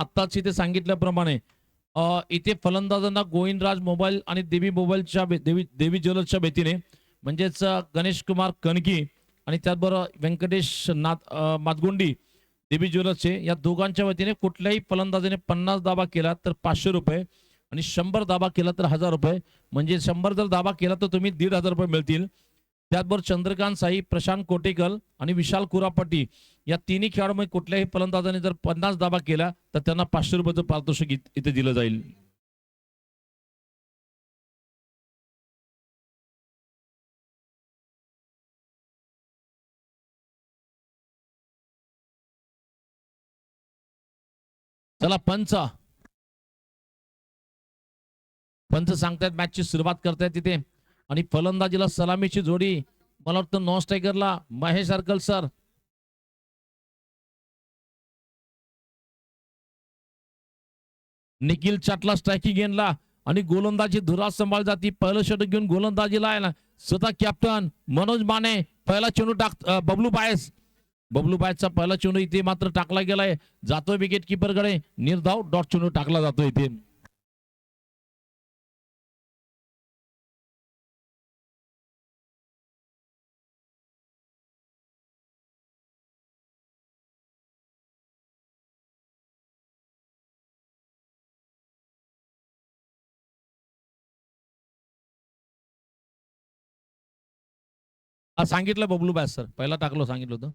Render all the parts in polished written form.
आत्ताच इथे सांगितल्याप्रमाणे इथे फलंदाजांना गोविंदराज मोबाईल आणि देवी मोबाईलच्या देवी ज्वेलर्सच्या वतीने म्हणजेच गणेश कुमार कणकी आणि त्याचबरोबर व्यंकटेश मातगुंडी देवी ज्वेलर्सचे या दोघांच्या वतीने कुठल्याही फलंदाजाने 50 धावा केला तर 500 रुपये आणि 100 धावा केला तर 1000 रुपये म्हणजे 100 जर धावा केला तर तुम्ही 1500 रुपये मिळतील. त्याचबरोबर चंद्रकांत साई, प्रशांत कोटेकल आणि विशाल कुरापट्टी या तिन्ही खेळाडूंमध्ये कुठल्याही फलंदाजाने जर 50 धावा केला तर त्यांना 500 रुपयाचं पारितोषिक इथे दिलं जाईल. चला पंच सांगतायत मॅचची सुरुवात करतायत तिथे आणि फलंदाजीला सलामीची जोडी मला वाटतं नॉन स्ट्रायकरला महेश अर्कल सर. निखिल चाटला स्ट्रायकिंग गेनला आणि गोलंदाजी धुरा सांभाळ जाती. पहिलं षटक घेऊन गोलंदाजीला आहे ना स्वतः कॅप्टन मनोज माने. पहिला चेंडू बबलू बायसचा पहिला चेंडू इथे मात्र टाकला गेलाय. जातोय विकेट किपर कडे. निर्धाव डॉट चेंडू टाकला जातोय इथे. सांगितलं बबलू बायस सर पहिला टाकलो सांगितलं होतं.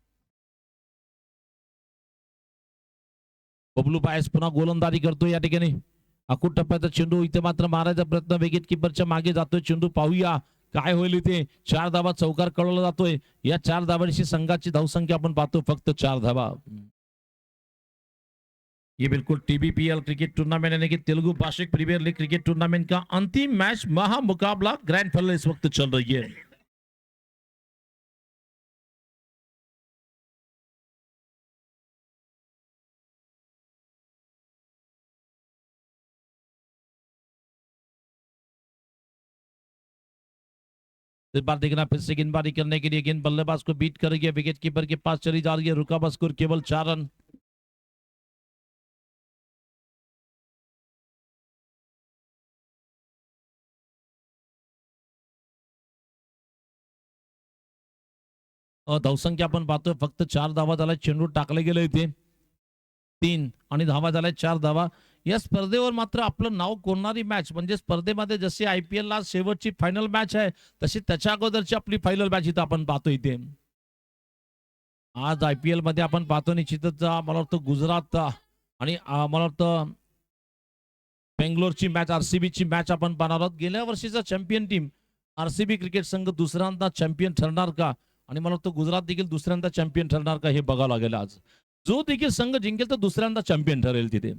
बबलू बायस पुन्हा गोलंदाजी करतोय या ठिकाणी. अकुट टप्प्याचा चेंडू इथे मात्र मारायचा प्रयत्न विकेट किपरच्या मागे जातोय चेंडू. पाहूया काय होईल इथे. 4 धावा चौकार कळवला जातोय. या 4 धावांची संघाची धावसंख्या आपण पाहतो फक्त 4 धावा. ये बिल्कुल टीबीपीएल क्रिकेट टूर्नामेंट यानी कि तेलुगु भाषिक प्रीमियर लीग क्रिकेट टूर्नामेंट का अंतिम मैच महामुकाबला ग्रैंड फाइनल इस वक्त चल रही है. इस बार देखना फिर से गेंदबाजी करने के लिए गेंद बल्लेबाज को बीट कर रही है. विकेट कीपर के पास चली जा रही है. रुका बस स्कोर केवल 4 रन. धावसंख्या आपण पाहतोय फक्त 4 धावा झाल्या. चेंडू टाकले गेले इथे 3 आणि धावा झाल्या 4 धावा. या स्पर्धेवर मात्र आपलं नाव कोरणारी मॅच म्हणजे स्पर्धेमध्ये जशी IPL ला शेवटची फायनल मॅच आहे तशी त्याच्या अगोदरची आपली फायनल मॅच इथं आपण पाहतो इथे. आज IPL मध्ये आपण पाहतो निश्चितच मला वाटतं गुजरात आणि मला वाटतं बेंगलोरची मॅच RCB ची मॅच आपण पाहणार आहोत. गेल्या वर्षीचा चॅम्पियन टीम RCB क्रिकेट संघ दुसऱ्यांदा चॅम्पियन ठरणार का आणि मला वाटतं गुजरात देखील दुसऱ्यांदा चॅम्पियन ठरणार का हे बघावं लागेल आज. जो देखील संघ जिंकेल तर दुसऱ्यांदा चॅम्पियन ठरेल तिथे.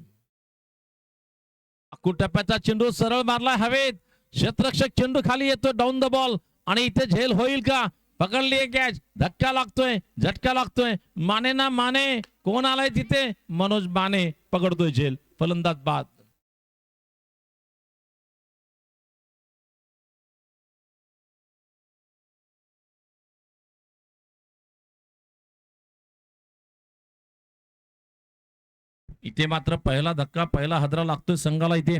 टप्प्याचा चेंडू सरळ मारला हवेत. क्षेत्ररक्षक चेंडू खाली येतो डाऊन द बॉल आणि इथे झेल होईल का. पकडली कॅच. धक्का लागतोय झटका लागतोय. माने ना माने कोण आलाय तिथे. मनोज माने पकडतोय झेल. फलंदाज बाद. इथे मात्र पहिला धक्का पहिला हादरा लागतोय संघाला इथे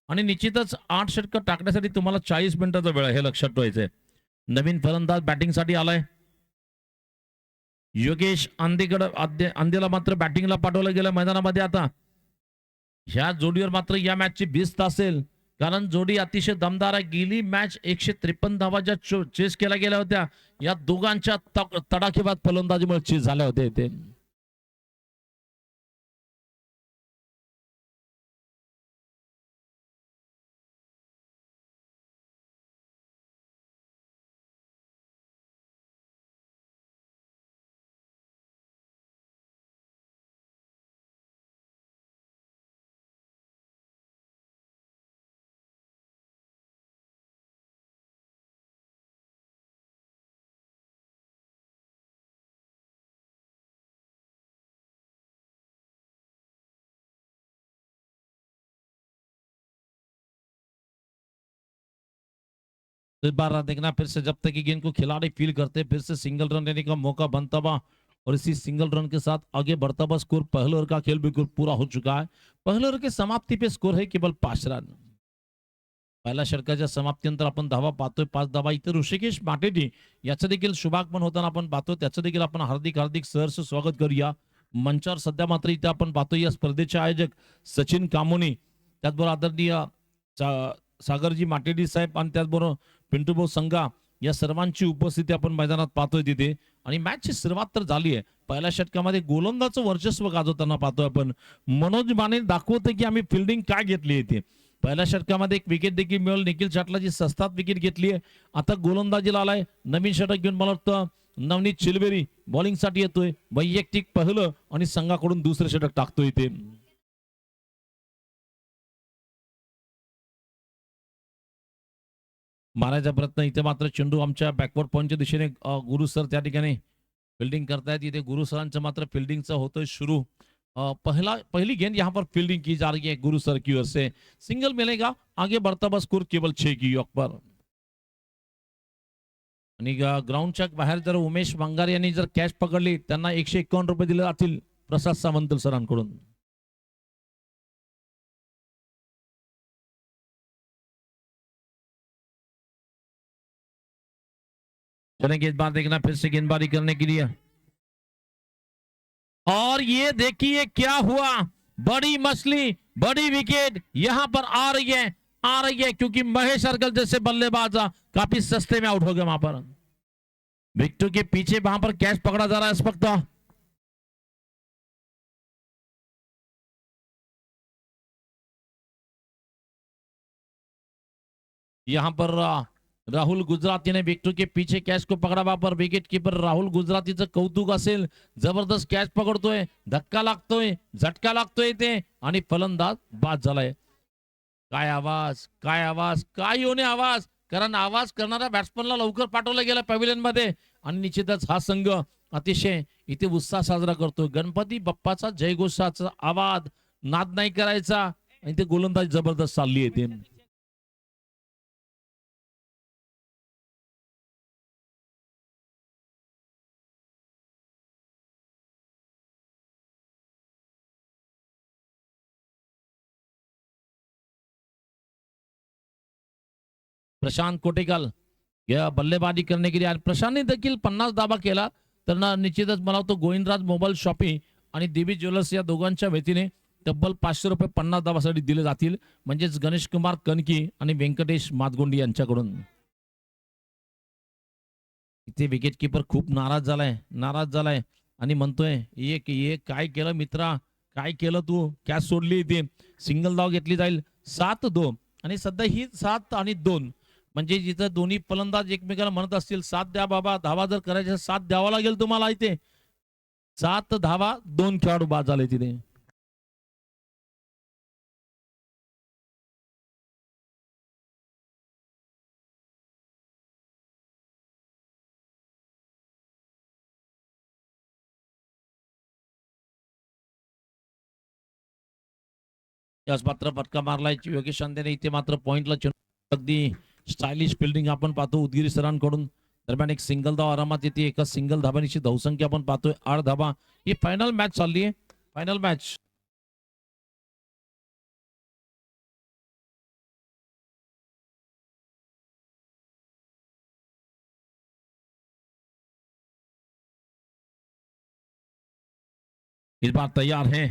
आणि निश्चितच 8 षटक टाकण्यासाठी तुम्हाला 40 मिनिटाचा वेळ आहे हे लक्षात ठेवायचंय. नवीन फलंदाज बॅटिंग साठी आलाय. योगेश अंदेला मात्र बॅटिंगला पाठवलं गेलं मैदानामध्ये. आता ह्या जोडीवर मात्र या मॅचची भिस्त असेल कारण जोडी अतिशय दमदार आहे. गेली मॅच 153 धावा ज्या चेस केल्या गेल्या होत्या या दोघांच्या तडाखेबाज फलंदाजीमुळे चेस झाल्या होत्या इथे. इस बार देखना फिर से जब तक कि गेंद को खिलाड़ी फील करते फिर से सिंगल रन लेने का मौका बनता हुआ और इसी सिंगल रन के साथ आगे बढ़ता हुआ स्कोर पहले ओवर का खेल बिल्कुल पूरा हो चुका है। पहले ओवर के समाप्ति पे स्कोर है केवल 5 रन। पहिल्या षटकाच्या समाप्तीनंतर आपण धावा पाहतोय 5 धावा इथे ऋषिकेश माटेटी याचं देखील शुभागमन होताना आपण पाहतो, त्याचं देखील आपण हार्दिक सहर्ष स्वागत करूया मंचावर। सध्या मात्र इथे आपण पाहतो या स्पर्धेचे आयोजक सचिन कामोनी, त्याचबरोबर आदरणीय सागरजी माटेडी साहेब आणि त्याचबरोबर पिंटूभाऊ संघा या सर्वांची उपस्थिती आपण मैदानात पाहतोय तिथे। आणि मॅचची सुरुवात तर झाली आहे। पहिल्या षटकामध्ये गोलंदाजचं वर्चस्व गाजवताना पाहतोय आपण। मनोज माने दाखवतोय की आम्ही फिल्डिंग काय घेतली आहे ते। पहिल्या षटकामध्ये एक विकेट देखील मिळवली, निखिल चाटलाची सस्तात विकेट घेतली आहे। आता गोलंदाजीला आलाय नवीन षटक घेऊन, मला वाटतं नवनीत चिलबेरी बॉलिंगसाठी येतोय। वैयक्तिक पहिलं आणि संघाकडून दुसरं षटक टाकतोय इथे। मारायचा प्रयत्न इथे मात्र चेंडू आमच्या बॅकवर्ड पॉइंटच्या दिशेने गुरु सर त्या ठिकाणी फील्डिंग करतायत। इथे गुरु सरांचं मात्र फील्डिंगचं होतोय सुरू। पहली गेंद यहाँ पर फील्डिंग की जा रही है गुरु सर की ओर से, सिंगल मिलेगा, आगे बढ़ता हुआ स्कोर केवल 6 की योग पर। आणि ग्राउंडच्या बाहेर जर उमेश वांगार यांनी जर कॅच पकडली त्यांना 151 रुपये दिले जातील प्रसाद सावंत सरांकडून। चलें गेंदबाज देखना फिर से गेंदबाजी करने के लिए, और ये देखिए क्या हुआ, बड़ी मछली बड़ी विकेट यहां पर आ रही है क्योंकि महेश अर्गल जैसे बल्लेबाज काफी सस्ते में आउट हो गए। वहां पर विकेटों के पीछे वहां पर कैच पकड़ा जा रहा है इस वक्त। यहां पर राहुल गुजराती ने विकेटों के पीछे कॅच को पकडा। वहां पर विकेट कीपर राहुल गुजरातीचं कौतुक असेल, जबरदस्त कॅच पकडतोय, धक्का लागतोय, झटका लागतोय ते, आणि फलंदाज बाद झालाय। काय आवाज, काय आवाज, काय होणे आवाज, कारण आवाज करणाऱ्या बॅट्समनला लवकर पाठवलं गेलं पॅव्हिलियन मध्ये। आणि निश्चितच हा संघ अतिशय इथे उत्साह साजरा करतोय। गणपती बाप्पाचा जयघोषाचा आवाज, नाद नाही करायचा। इथे गोलंदाज जबरदस्त चालली आहे। प्रशांत कोटेकल या बल्लेबाजी करने के लिए, प्रशांतने देखील 50 धावा केला। तर निश्चितच मला वाटतं गोविंदराज मोबाईल शॉपिंग आणि देवी ज्वेलर्स या दोघांच्या वतीने तब्बल 500 रुपये 50 धावासाठी दिले जातील, म्हणजेच गणेश कुमार कनकी आणि व्यंकटेश मादगोंडी यांच्याकडून। इथे विकेट कीपर खूप नाराज झालाय आणि म्हणतोय ये काय केलं मित्रा, काय केलं तू, कॅच सोडली इथे, सिंगल धाव घेतली जाईल 7-2। आणि सध्या ही 7 आणि 2 म्हणजे जिथं दोन्ही फलंदाज एकमेकाला म्हणत असतील 7 द्या बाबा, धावा जर करायच्या 7 द्यावा लागेल तुम्हाला। इथे 7 धावा 2 खेळाडू बाद झाले तिथे। याच मात्र फटका मारलाय योगेश शांतेने इथे मात्र पॉइंटला अगदी स्टायलिश फिल्डिंग आपण पाहतो उदगिरी सरांकडून। दरम्यान एक सिंगल धाव आरामात येते, एका सिंगल धाबांची धावसंख्या आपण पाहतोय 8 धाबा। ही फायनल मॅच चालली आहे, फायनल मॅच। इस बार तैयार है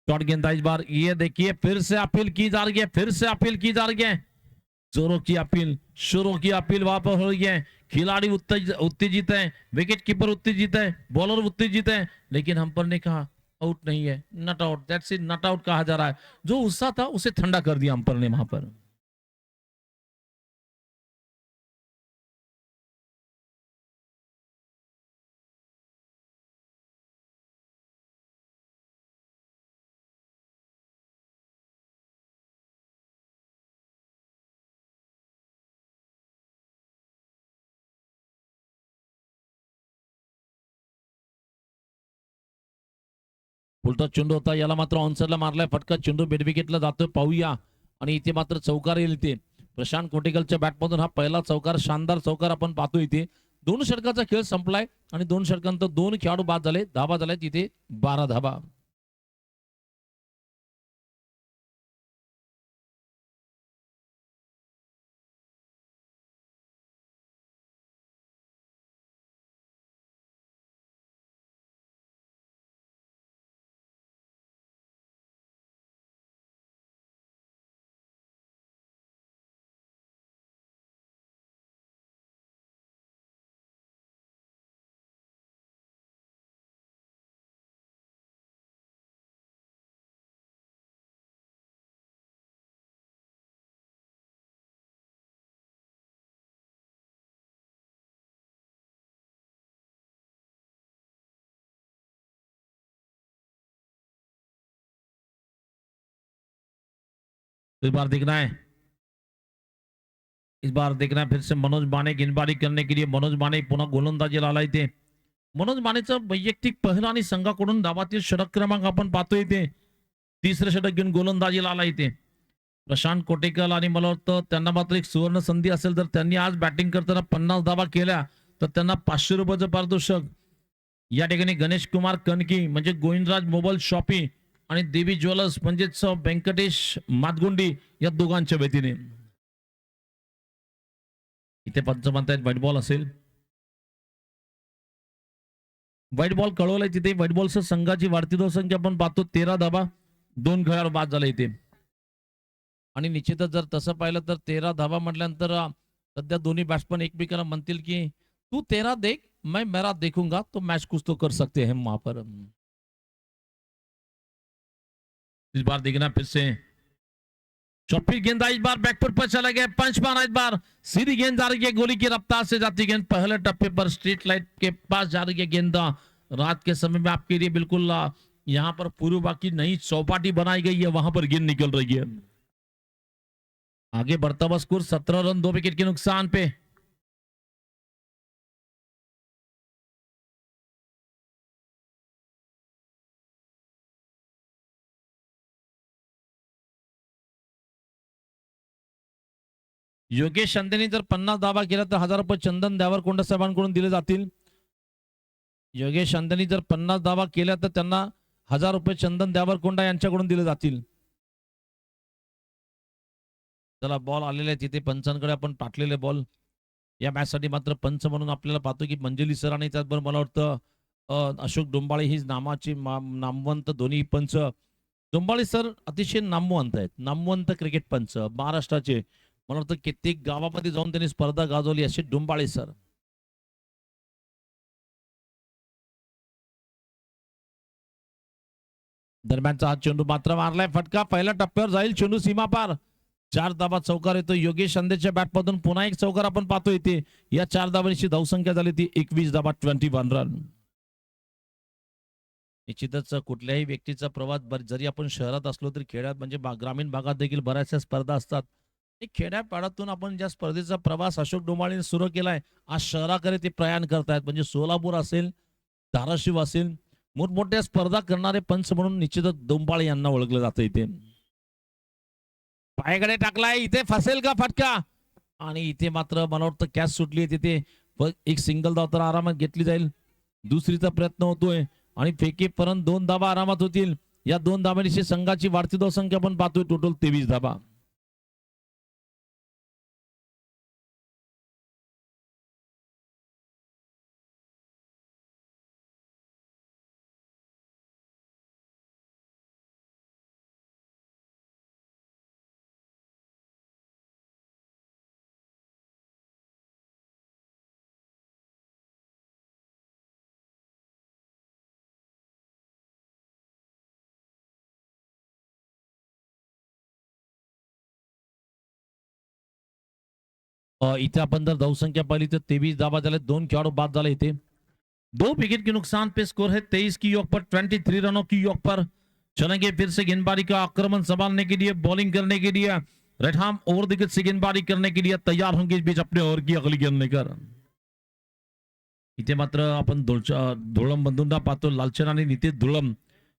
शॉट गेंदबाज, इस बार ये देखिए फिर से अपील की जा रही है, फिर से अपील की जा रही है, जोरों की अपील, शुरू की अपील वापस हो रही है। खिलाड़ी उत्तेजित है, विकेट कीपर उत्तेजित है, बॉलर उत्तेजित है, लेकिन अंपायर ने कहा आउट नहीं है, not out, that's it, not out कहा जा रहा है। जो उत्साह था उसे ठंडा कर दिया अंपायर ने वहां पर। उलटा चेंडू होता, याला मात्र ऑनसाइडला मारलाय फटका, चेंडू बेड विकेटला जातोय, पाहूया। आणि इथे मात्र चौकार येईल इथे प्रशांत कोटेकलच्या बॅटमधून हा पहिला चौकार, शानदार चौकार आपण पाहतो इथे। 2 षटकाचा खेळ संपलाय आणि 2 षटकांत 2 खेळाडू बाद झाले. धाबा झाल्या तिथे 12 धाबा. इस बार देखना है, इस बार देखना है फिर से मनोज माने गेंदबाजी करने के लिए. मनोज माने पुन्हा गोलंदाजीला आला इथे. मनोज मानेचं वैयक्तिक पहिला आणि संघाकडून धावातील षटक क्रमांक आपण पाहतोय इथे. तिसरं षटक घेऊन गोलंदाजीला आला इथे प्रशांत कोटेकल. आणि मला वाटतं त्यांना मात्र एक सुवर्ण संधी असेल तर त्यांनी आज बॅटिंग करताना 50 धावा केल्या तर त्यांना 500 रुपयाचं पारितोषिक. या ठिकाणी गणेश कुमार कनकी म्हणजे गोविंदराज मोबाईल शॉपी आणि देवी ज्वेलर्स म्हणजेच व्यंकटेश मातगुंडी या दोघांच्या वतीने. इथे पंच म्हणतायत व्हाईट बॉल असेल. व्हाईट बॉल कळवलाय तिथे. व्हाईट बॉलचं संघाची वाढती धावसंख्या आपण पाहतो 13 धाबा. 2 खेळाडू बाद झाले इथे. आणि निश्चितच जर तसं पाहिलं तर 13 धाबा म्हटल्यानंतर सध्या दोन्ही बॅट्समन एकमेकांना म्हणतील की तू 13 देख मैं मेरा देखूंगा तो मैच कुछ तो कर सकते हैं वहां पर. इस बार देखना फिर से चौपी गेंदा इस बार बैकफुट पर चला गया. पंच मारा इस बार. सीधी गेंद जा रही है गोली की रफ्तार से जाती गेंद पहले टप्पे पर स्ट्रीट लाइट के पास जा रही है गेंदा. रात के समय में आपके लिए बिल्कुल यहाँ पर पूर्व की नई चौपाटी बनाई गई है वहां पर गेंद निकल रही है. आगे बढ़ता हुआ स्कोर 17 रन 2 विकेट के नुकसान पे. योगेश शांतेने जर 50 धावा केला तर 1000 रुपये चंदन देवरकोंडा साहेबांकडून दिले जातील. योगेश शांतेने जर 50 धावा केल्या तर त्यांना 1000 रुपये चंदन देवरकोंडा यांच्याकडून दिले जातील. चला बॉल आलेले आहेत तिथे पंचांकडे आपण पाठलेले बॉल. या मॅच साठी मात्र पंच म्हणून आपल्याला पाहतो की मंजली सर आणि त्याचबरोबर मला वाटतं अशोक डोंबाळे ही नामाची नामवंत दोन्ही पंच. डोंबाळे सर अतिशय नामवंत आहेत. नामवंत क्रिकेट पंच महाराष्ट्राचे. मला वाटतं कित्येक गावामध्ये जाऊन त्यांनी स्पर्धा गाजवली असे डोंबाळे सर. दरम्यानचा हा चेंडू मात्र मारलाय फटका. पहिल्या टप्प्यावर जाईल चेंडू सीमा पार. 4 धाबा चौकार येतो. योगेश शांतेच्या बॅटमधून पुन्हा एक चौकार आपण पाहतो इथे. या 4 धाबांची धावसंख्या झाली ती 21 धाबा 21 रन. निश्चितच कुठल्याही व्यक्तीचा प्रवास जरी आपण शहरात असलो तरी खेड्यात म्हणजे ग्रामीण भागात देखील बऱ्याचशा स्पर्धा असतात. खेड्यापाड्यातून आपण ज्या स्पर्धेचा प्रवास अशोक डोंबाळेने सुरू केलाय आज शहराकडे ते प्रयाण करतायत. म्हणजे सोलापूर असेल धाराशिव असेल मोठमोठ्या स्पर्धा करणारे पंच म्हणून निश्चितच डोंबाळे यांना ओळखलं जातं. इथे पायाकडे टाकलाय इथे फसेल का फटका. आणि इथे मात्र मला वाटतं कॅच सुटली आहे तिथे. एक सिंगल धाव तर आरामात घेतली जाईल. दुसरीचा प्रयत्न होतोय आणि फेकेपर्यंत 2 धाबा आरामात होतील. या 2 धाबांची संघाची वाढती धावसंख्या आपण पाहतोय टोटल 23 धाबा. इथे अपन जर धावसंख्या पाहिली तर 23 धाबा झाले. 2 खेळाडू बाद झाले इथे. 2 विकेट के नुकसान पे स्कोर है 23 की योग पर 23 रनों की योग पर. चलेंगे फिर से गेंदबाजी का आक्रमण संभालने के लिए बॉलिंग करने के लिए रेडहाम ओवर द विकेट से गेंदबाजी करने के लिए तैयार होंगे इस बीच अपने ओवर की अगली गेंद लेकर. इथे मात्र आपण धुळम बंधूंना पाहतो लालचंद आणि नितेश धुळम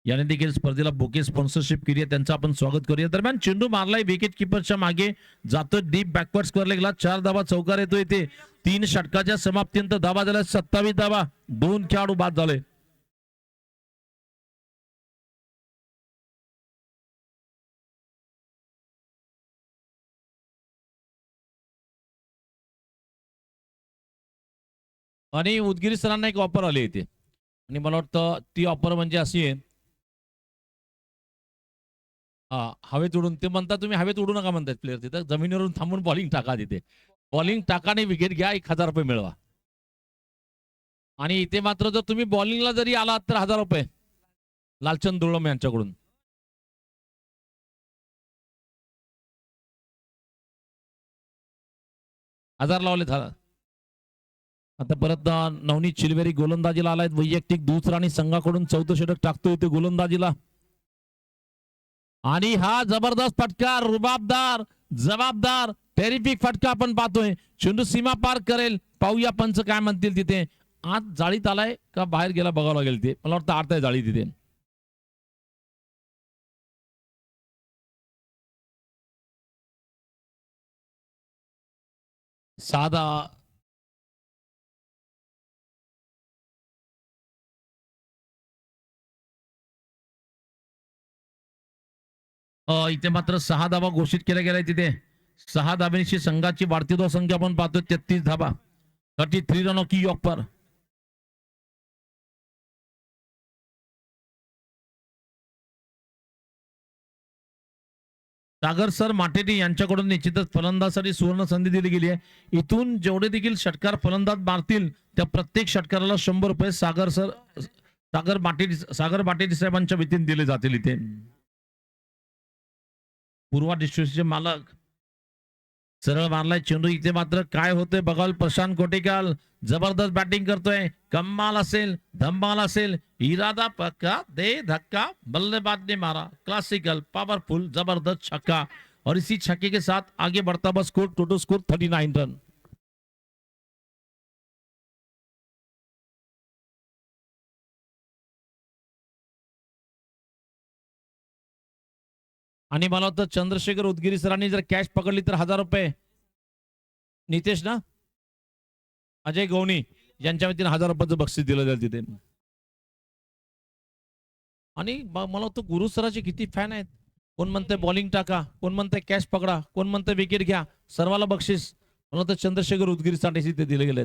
याने देखील स्पर्धेला बोके स्पॉन्सरशिप केली आहे, त्यांचं आपण स्वागत करूया. दरम्यान चेंडू मारलाय विकेट किपरच्या मागे, जातो डीप बॅकवर्ड स्क्वेअर लेगला. 4 धावा चौकार येतो इथे. 3 षटकाच्या समाप्तीनंतर धावा झाल्या 27 धावा. 2 खेळाडू बाद झाले. आणि उदगीर सरांना एक ऑफर आली इथे, आणि मला वाटतं ती ऑफर म्हणजे अशी आहे, हवेत उडून ते म्हणतात, तुम्ही हवेत उडू नका म्हणतात प्लेयर, तिथं जमिनीवरून थांबून बॉलिंग टाका, तिथे बॉलिंग टाका आणि विकेट घ्या, 1000 रुपये मिळवा. आणि इथे मात्र जर तुम्ही बॉलिंगला जरी आलात तर 1000 रुपये लालचंद दुर्लम यांच्याकडून. हजार लावले झाला. आता परत नवनीत चिलवेरी गोलंदाजीला आलाय, वैयक्तिक दुसरा आणि संघाकडून 4थं षटक टाकतोय ते गोलंदाजीला. आणि हा जबरदस्त फटका, रुबाबदार, जबाबदार, टेरिफिक फटका आपण पाहतोय. चेंडू सीमा पार करेल, पाहूया पंच काय म्हणतील. तिथे आत जाळीत आलाय का बाहेर गेला बघावं लागेल. ते मला वाटतं आत आहे जाळी तिथे. साधा इथे मात्र 6 धावा घोषित केल्या गेल्या तिथे. 6 धाब्यांची संघाची वाढती धावसंख्या आपण पाहतो 33 धाबा. 33 रन की यॉक पर. सागर सर माटेटी यांच्याकडून निश्चितच फलंदाजासाठी सुवर्ण संधी दिली गेली आहे. इथून जेवढे देखील षटकार फलंदाज मारतील त्या प्रत्येक षटकाराला 100 रुपये सागर माटेटी साहेबांच्या वतीने दिले जातील. इथे पूर्वा डिस्ट्रिक्टचे मालक सरळ मारलाय चेंडू. इथे मात्र काय होतंय बघाल. प्रशांत कोटेकाल जबरदस्त बॅटिंग करतोय. कमाल असेल, धम्माल असेल, इरादा पक्का, दे धक्का, बल्लेबाज ने मारा, क्लासिकल पावरफुल जबरदस्त छक्का. और इसी छक्के के साथ आगे बढ़ता हुआ स्कोर, टोटल स्कोर 39 रन. आणि मला वाटतं चंद्रशेखर उदगिरी सरांनी जर कॅश पकडली तर 1000 रुपये नितेश ना अजय गवणी यांच्या वतीने 1000 रुपयाचं बक्षीस दिलं जाईल तिथे. आणि मला वाटतं गुरु सराचे किती फॅन आहेत. कोण म्हणतंय बॉलिंग टाका, कोण म्हणतंय कॅश पकडा, कोण म्हणतंय विकेट घ्या, सर्वाला बक्षीस. मला वाटतं चंद्रशेखर उदगिरी साठी तिथे दिले गेले.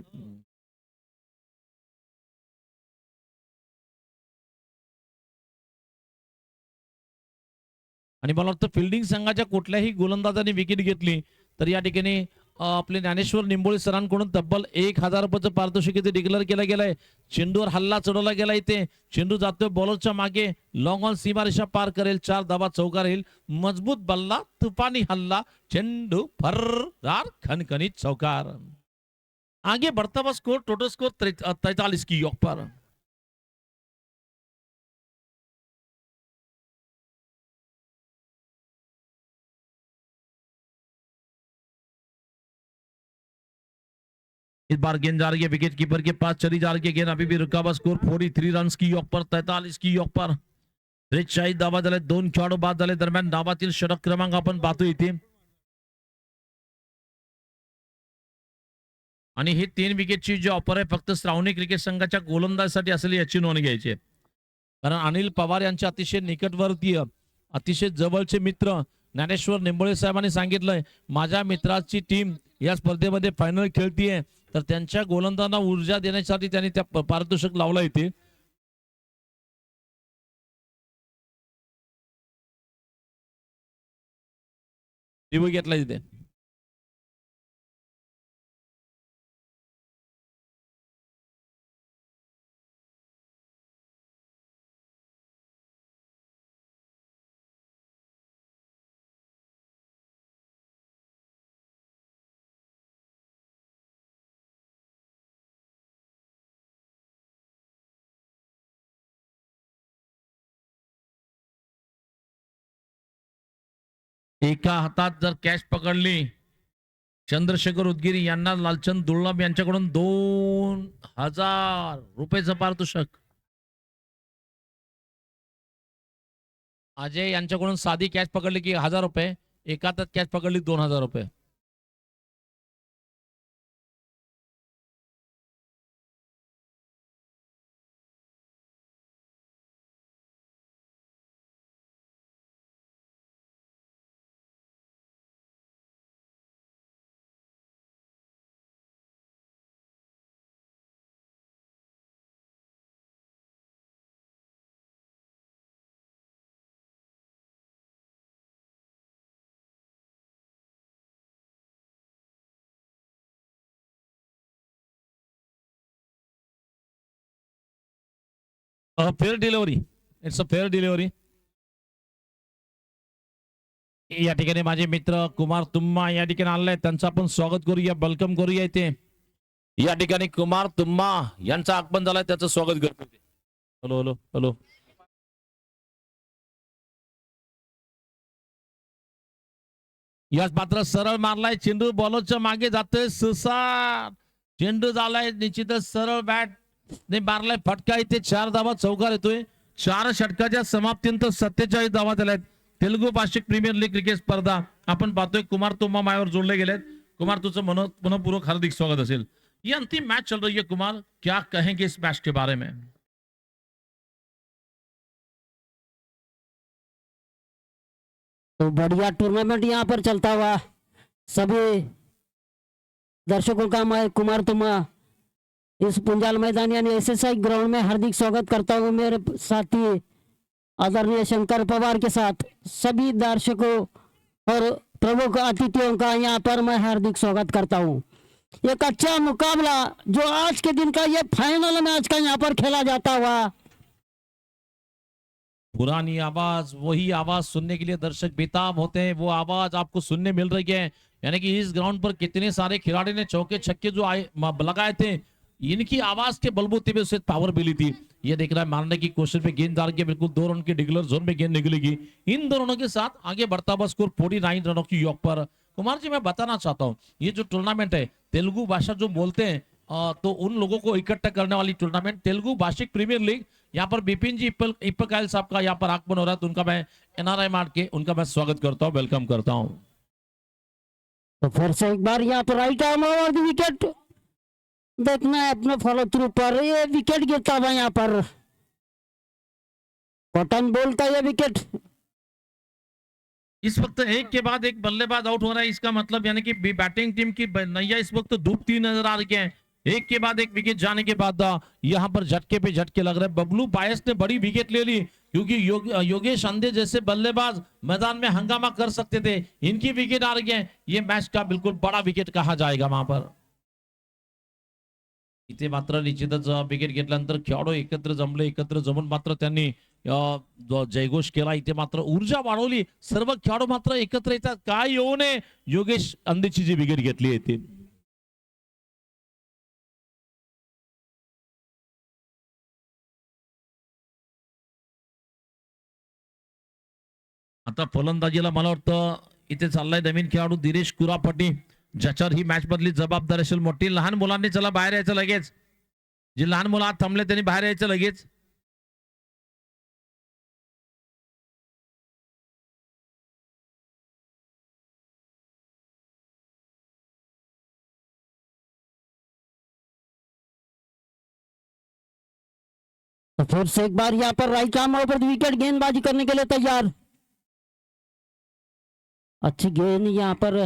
आणि मला वाटतं फिल्डिंग संघाच्या कुठल्याही गोलंदाजाने विकेट घेतली तर या ठिकाणी आपले ज्ञानेश्वर निंबोळे सरांकडून तब्बल 1000 रुपयाचं पारितोषिक इथे डिक्लेअर केलं गेलंय. चेंडूवर हल्ला चढवला गेला. इथे चेंडू जातोय बॉलरच्या मागे, लॉंग ऑन सीमारेषा पार करेल, 4 धावा चौकार येईल. मजबूत बल्ला, तुफानी हल्ला, चेंडू फर्रार, खनखनीत चौकार. आगे बढ़ता हुआ स्कोर, टोटल स्कोर 43 की यॉक पर. इस बार गेंद जा रही है विकेट कीपर के पास, चली जा रही है गेंद, अभी भी रुका हुआ. स्कोर 43 रन की यॉक पर, 43 की यॉक पर. 43 धावा झाले. 2 खेळाडू बाद झाले. दरम्यान धावातील षटक क्रमांक आपण पाहतो इथे. आणि ही 3 विकेटची जी ऑफर आहे फक्त श्रावणी क्रिकेट संघाच्या गोलंदाजासाठी असेल याची नोंद घ्यायची. कारण अनिल पवार यांचे अतिशय निकटवर्तीय, अतिशय जवळचे मित्र ज्ञानेश्वर निंबोळे साहेबांनी सांगितलंय, माझ्या मित्राची टीम या स्पर्धेमध्ये फायनल खेळतीये, तर त्यांच्या गोलंदाजांना ऊर्जा देण्यासाठी त्यांनी त्या पारितोषिक लावला इथे. घेतला तिथे. एका हातात जर कॅश पकडली चंद्रशेखर उदगिरी यांना लालचंद दुर्लभ यांच्याकडून 2000 रुपयाचं पारितोषिक. अजय यांच्याकडून साधी कॅच पकडली की 1000 रुपये, एकातच कॅच पकडली 2000 रुपये. Fair delivery, it's a fair delivery. या ठिकाणी माझे मित्र कुमार तुम्मा या ठिकाणी आलेले, त्यांचं आपण स्वागत करूया, वेलकम करूया. इथे या ठिकाणी कुमार तुम्मा यांचं आगमन झालंय, त्याचं स्वागत करतो. Hello hello hello. याच मात्र सरळ मारलाय चेंडू, बॉलरच्या मागे जातोय सुसाट. चेंडू झालाय निश्चितच सरळ बॅट ने मारलाय फटका. इथे 4 धावा चौकार येतोय. 4 षटकाच्या समाप्तीनंतर 47 धावा झाल्यात. तेलुगू भाषिक प्रीमियर लीग क्रिकेट स्पर्धा आपण पाहतोय. कुमार तुम्मा मायावर जोडले गेलेत. कुमार तुझं मनपूर्वक हार्दिक स्वागत असेल. ये अंतिम मैच चल रही है कुमार, क्या कहेंगे इस मैच के बारे में? तो बढ़िया टूर्नामेंट यहाँ पर चलता हुआ, सभी दर्शकों का मैं कुमार तुम्मा इस पुंजाल मैदान यानी एसएसआई ग्राउंड में हार्दिक स्वागत करता हूँ। मेरे साथी आदरणीय शंकर पवार के साथ सभी दर्शकों और प्रमुख अतिथियों का यहाँ पर मैं हार्दिक स्वागत करता हूँ। एक अच्छा मुकाबला जो आज के दिन का ये फाइनल मैच का यहाँ पर खेला जाता हुआ। पुरानी आवाज, वही आवाज सुनने के लिए दर्शक बेताब होते हैं, वो आवाज आपको सुनने मिल रही है। यानी कि इस ग्राउंड पर कितने सारे खिलाड़ी ने चौके छक्के जो आए लगाए थे, इनकी आवाज के बलबूते पे उसे पावर मिली थी। ये देख रहा है मारने की कोशिश में गेंद डाल के बिल्कुल 2 रन के डिक्लेयर जोन में गेंद निकलेगी। इन 2 रनों के साथ आगे बढ़ता हुआ स्कोर 49 रनों की योग पर। कुमार जी मैं बताना चाहता हूँ, ये जो टूर्नामेंट है तेलुगु भाषा जो बोलते हैं तो उन लोगों को इकट्ठा करने वाली टूर्नामेंट तेलुगु भाषिक प्रीमियर लीग। यहाँ पर बिपिन जी इप्पकायल साहब का यहाँ पर आगमन हो रहा है, तो उनका मैं एनआरआई मार के उनका मैं स्वागत करता हूँ, वेलकम करता हूँ। तो फिर से एक बार यहाँ पर राइट आर्म और विकेट देखना है अपने फॉलो थ्रू पर। ये विकेट गिरता हुआ यहाँ पर, कॉटन बॉल का ये विकेट। इस वक्त एक के बाद एक बल्लेबाज आउट हो रहा है, इसका मतलब यानी कि बैटिंग टीम की नैया इस वक्त डूबती नजर आ रही है। एक के बाद एक विकेट जाने के बाद यहाँ पर झटके पे झटके लग रहे हैं। बबलू बायस ने बड़ी विकेट ले ली, क्योंकि योगेश अंधे जैसे बल्लेबाज मैदान में हंगामा कर सकते थे, इनकी विकेट आ रही है। ये मैच का बिल्कुल बड़ा विकेट कहा जाएगा वहां पर। इथे मात्र निश्चितच विकेट घेतल्यानंतर खेळाडू एकत्र जमले, एकत्र जमून मात्र त्यांनी जयघोष केला। इथे मात्र ऊर्जा वाढवली, सर्व खेळाडू मात्र एकत्र येतात, काय येऊ नये योगेश अंधेची जी विकेट घेतली आहे ती। आता फलंदाजीला मला वाटतं इथे चाललाय नवीन खेळाडू दिनेश कुरापटी, ज्याच्यावर ही मॅच मधली जबाबदारी असेल मोठी। लहान मुलांनी चला बाहेर यायचं लगेच, जे लहान मुलं आत थांबले त्यांनी बाहेर यायचं लगेच। तो फिर से एक बार यहाँ पर राइट आर्म पर विकेट, गेंदबाजी करने के लिए तैयार। अच्छी गेंद यहाँ पर,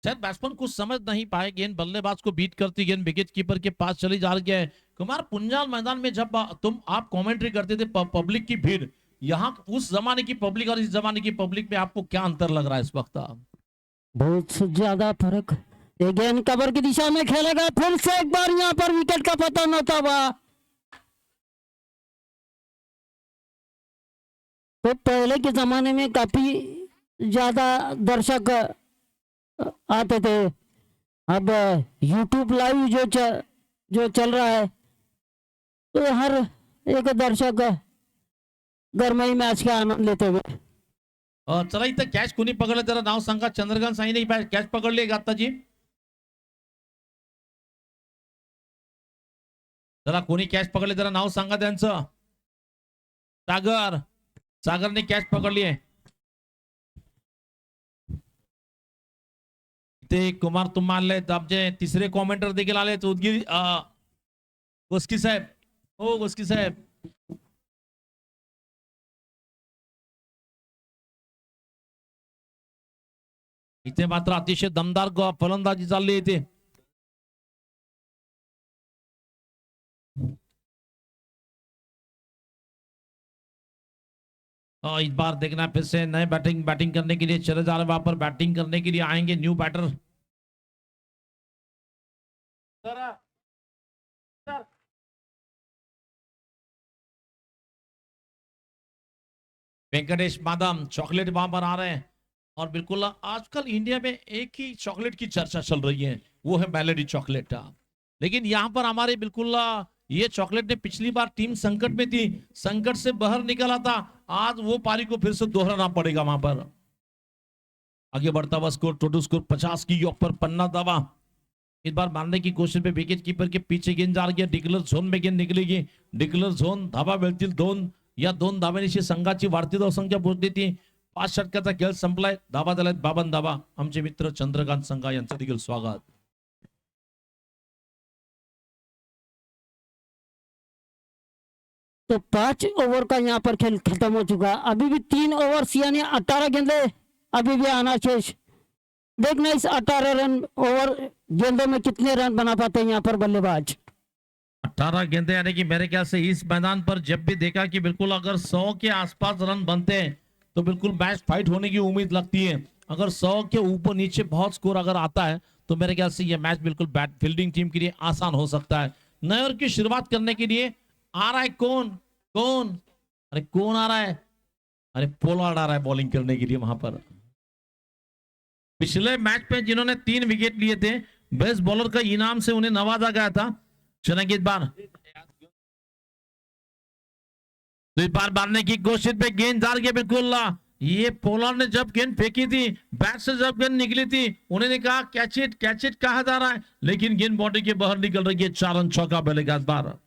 शायद बैट्समैन कुछ समझ नहीं पाए, गेंद बल्लेबाज को बीट करती गेंद विकेट कीपर के पास चली जा रही है। कुमार पुंजाल मैदान में जब आप कमेंट्री करते थे, पब्लिक की भीड़, यहाँ उस जमाने की पब्लिक और इस जमाने की पब्लिक में आपको क्या अंतर लग रहा है इस वक्त? बहुत ज्यादा फर्क। ये गेंद कवर की दिशा में खेलेगा, फिर से एक बार यहाँ पर विकेट का पतन होता हुआ। तो पहले के जमाने में काफी ज्यादा दर्शक आते थे, अब यूट्यूब लाइव जो चल रहा है, तो हर एक दर्शक घर में ही मैच का आनंद लेते हुए। चला इथं कॅच कोणी पकडलं त्याला नाव सांगा। चंद्रकांत साईने कॅच पकडली का आत्ताची? जरा कोणी कॅच पकडले जरा नाव सांगा त्यांचं। सागर, सागरने कॅच पकडली आहे. इथे कुमार तुम्हा आले, आमचे तिसरे कॉमेंटर देखील आले, उदगीर गोस्की साहेब. हो गोस्की साहेब. इथे मात्र अतिशय दमदार फलंदाजी चालली इथे. इस बार देखना फिर से नए बैटिंग करने के लिए चले जा रहे, वहां पर बैटिंग करने के लिए आएंगे न्यू बैटर. वेंकटेश मादम चॉकलेट वहां पर आ रहे हैं. और बिल्कुल आजकल इंडिया में एक ही चॉकलेट की चर्चा चल रही है, वो है मेलेडी चॉकलेट. लेकिन यहाँ पर हमारे बिल्कुल ये चॉकलेट ने पिछली बार टीम संकट में थी, संकट से बाहर निकला था. आज वो पारी को फिर से दोहराना पड़ेगा. वहां पर आगे बढ़ता हुआ स्कोर, टोटल स्कोर 50 की योग पर पन्ना दावा. इस बार मारने की कोशिश में विकेट कीपर के पीछे गेंद जा रही है. डिक्लेअर झोन में गेंद निकलेगी. डिक्लेअर झोन धावा मिळतील 2 या 2 धाव्यांची संघाची वाढती धावसंख्या पोहोचली ती. 5 षटकाचा खेळ संपलाय. धावा झाल्यात 52 धावा. आमचे मित्र चंद्रकांत संघा यांचं देखील स्वागत. तो 5 ओवर का यहाँ पर खेल खत्म हो चुका. अभी भी 3 ओवर्स यानी 18 गेंदे अभी भी आना शेष. देखना इस 18 रन ओवर गेंदों में कितने रन बना पाते हैं यहाँ पर बल्लेबाज. 18 गेंदे यानी कि मेरे ख्याल से इस मैदान पर जब भी देखा कि बिल्कुल अगर 100 के आसपास रन बनते हैं तो बिल्कुल मैच फाइट होने की उम्मीद लगती है. अगर 100 के ऊपर नीचे बहुत स्कोर अगर आता है तो मेरे ख्याल से यह मैच बिल्कुल बैट फील्डिंग टीम के लिए आसान हो सकता है. नए ओवर की शुरुआत करने के लिए आ रहा है कौन कौन, अरे कौन आ रहा है, अरे पोलार्ड आ रहा है बॉलिंग करने के लिए. वहां पर पिछले मैच में जिन्होंने 3 विकेट लिए थे, बेस्ट बॉलर का इनाम से उन्हें नवाजा गया था. चलेंगे इस बार, तो इस बार मारने की कोशिश पे गेंद जा रही है. बिल्कुल ये पोलार्ड ने जब गेंद फेंकी थी, बैट से जब गेंद निकली थी, उन्होंने कहा कैच इट कहा जा रहा है, लेकिन गेंद बॉडी के बाहर निकल रही है. 4 रन चौका मिलेगा इस बार.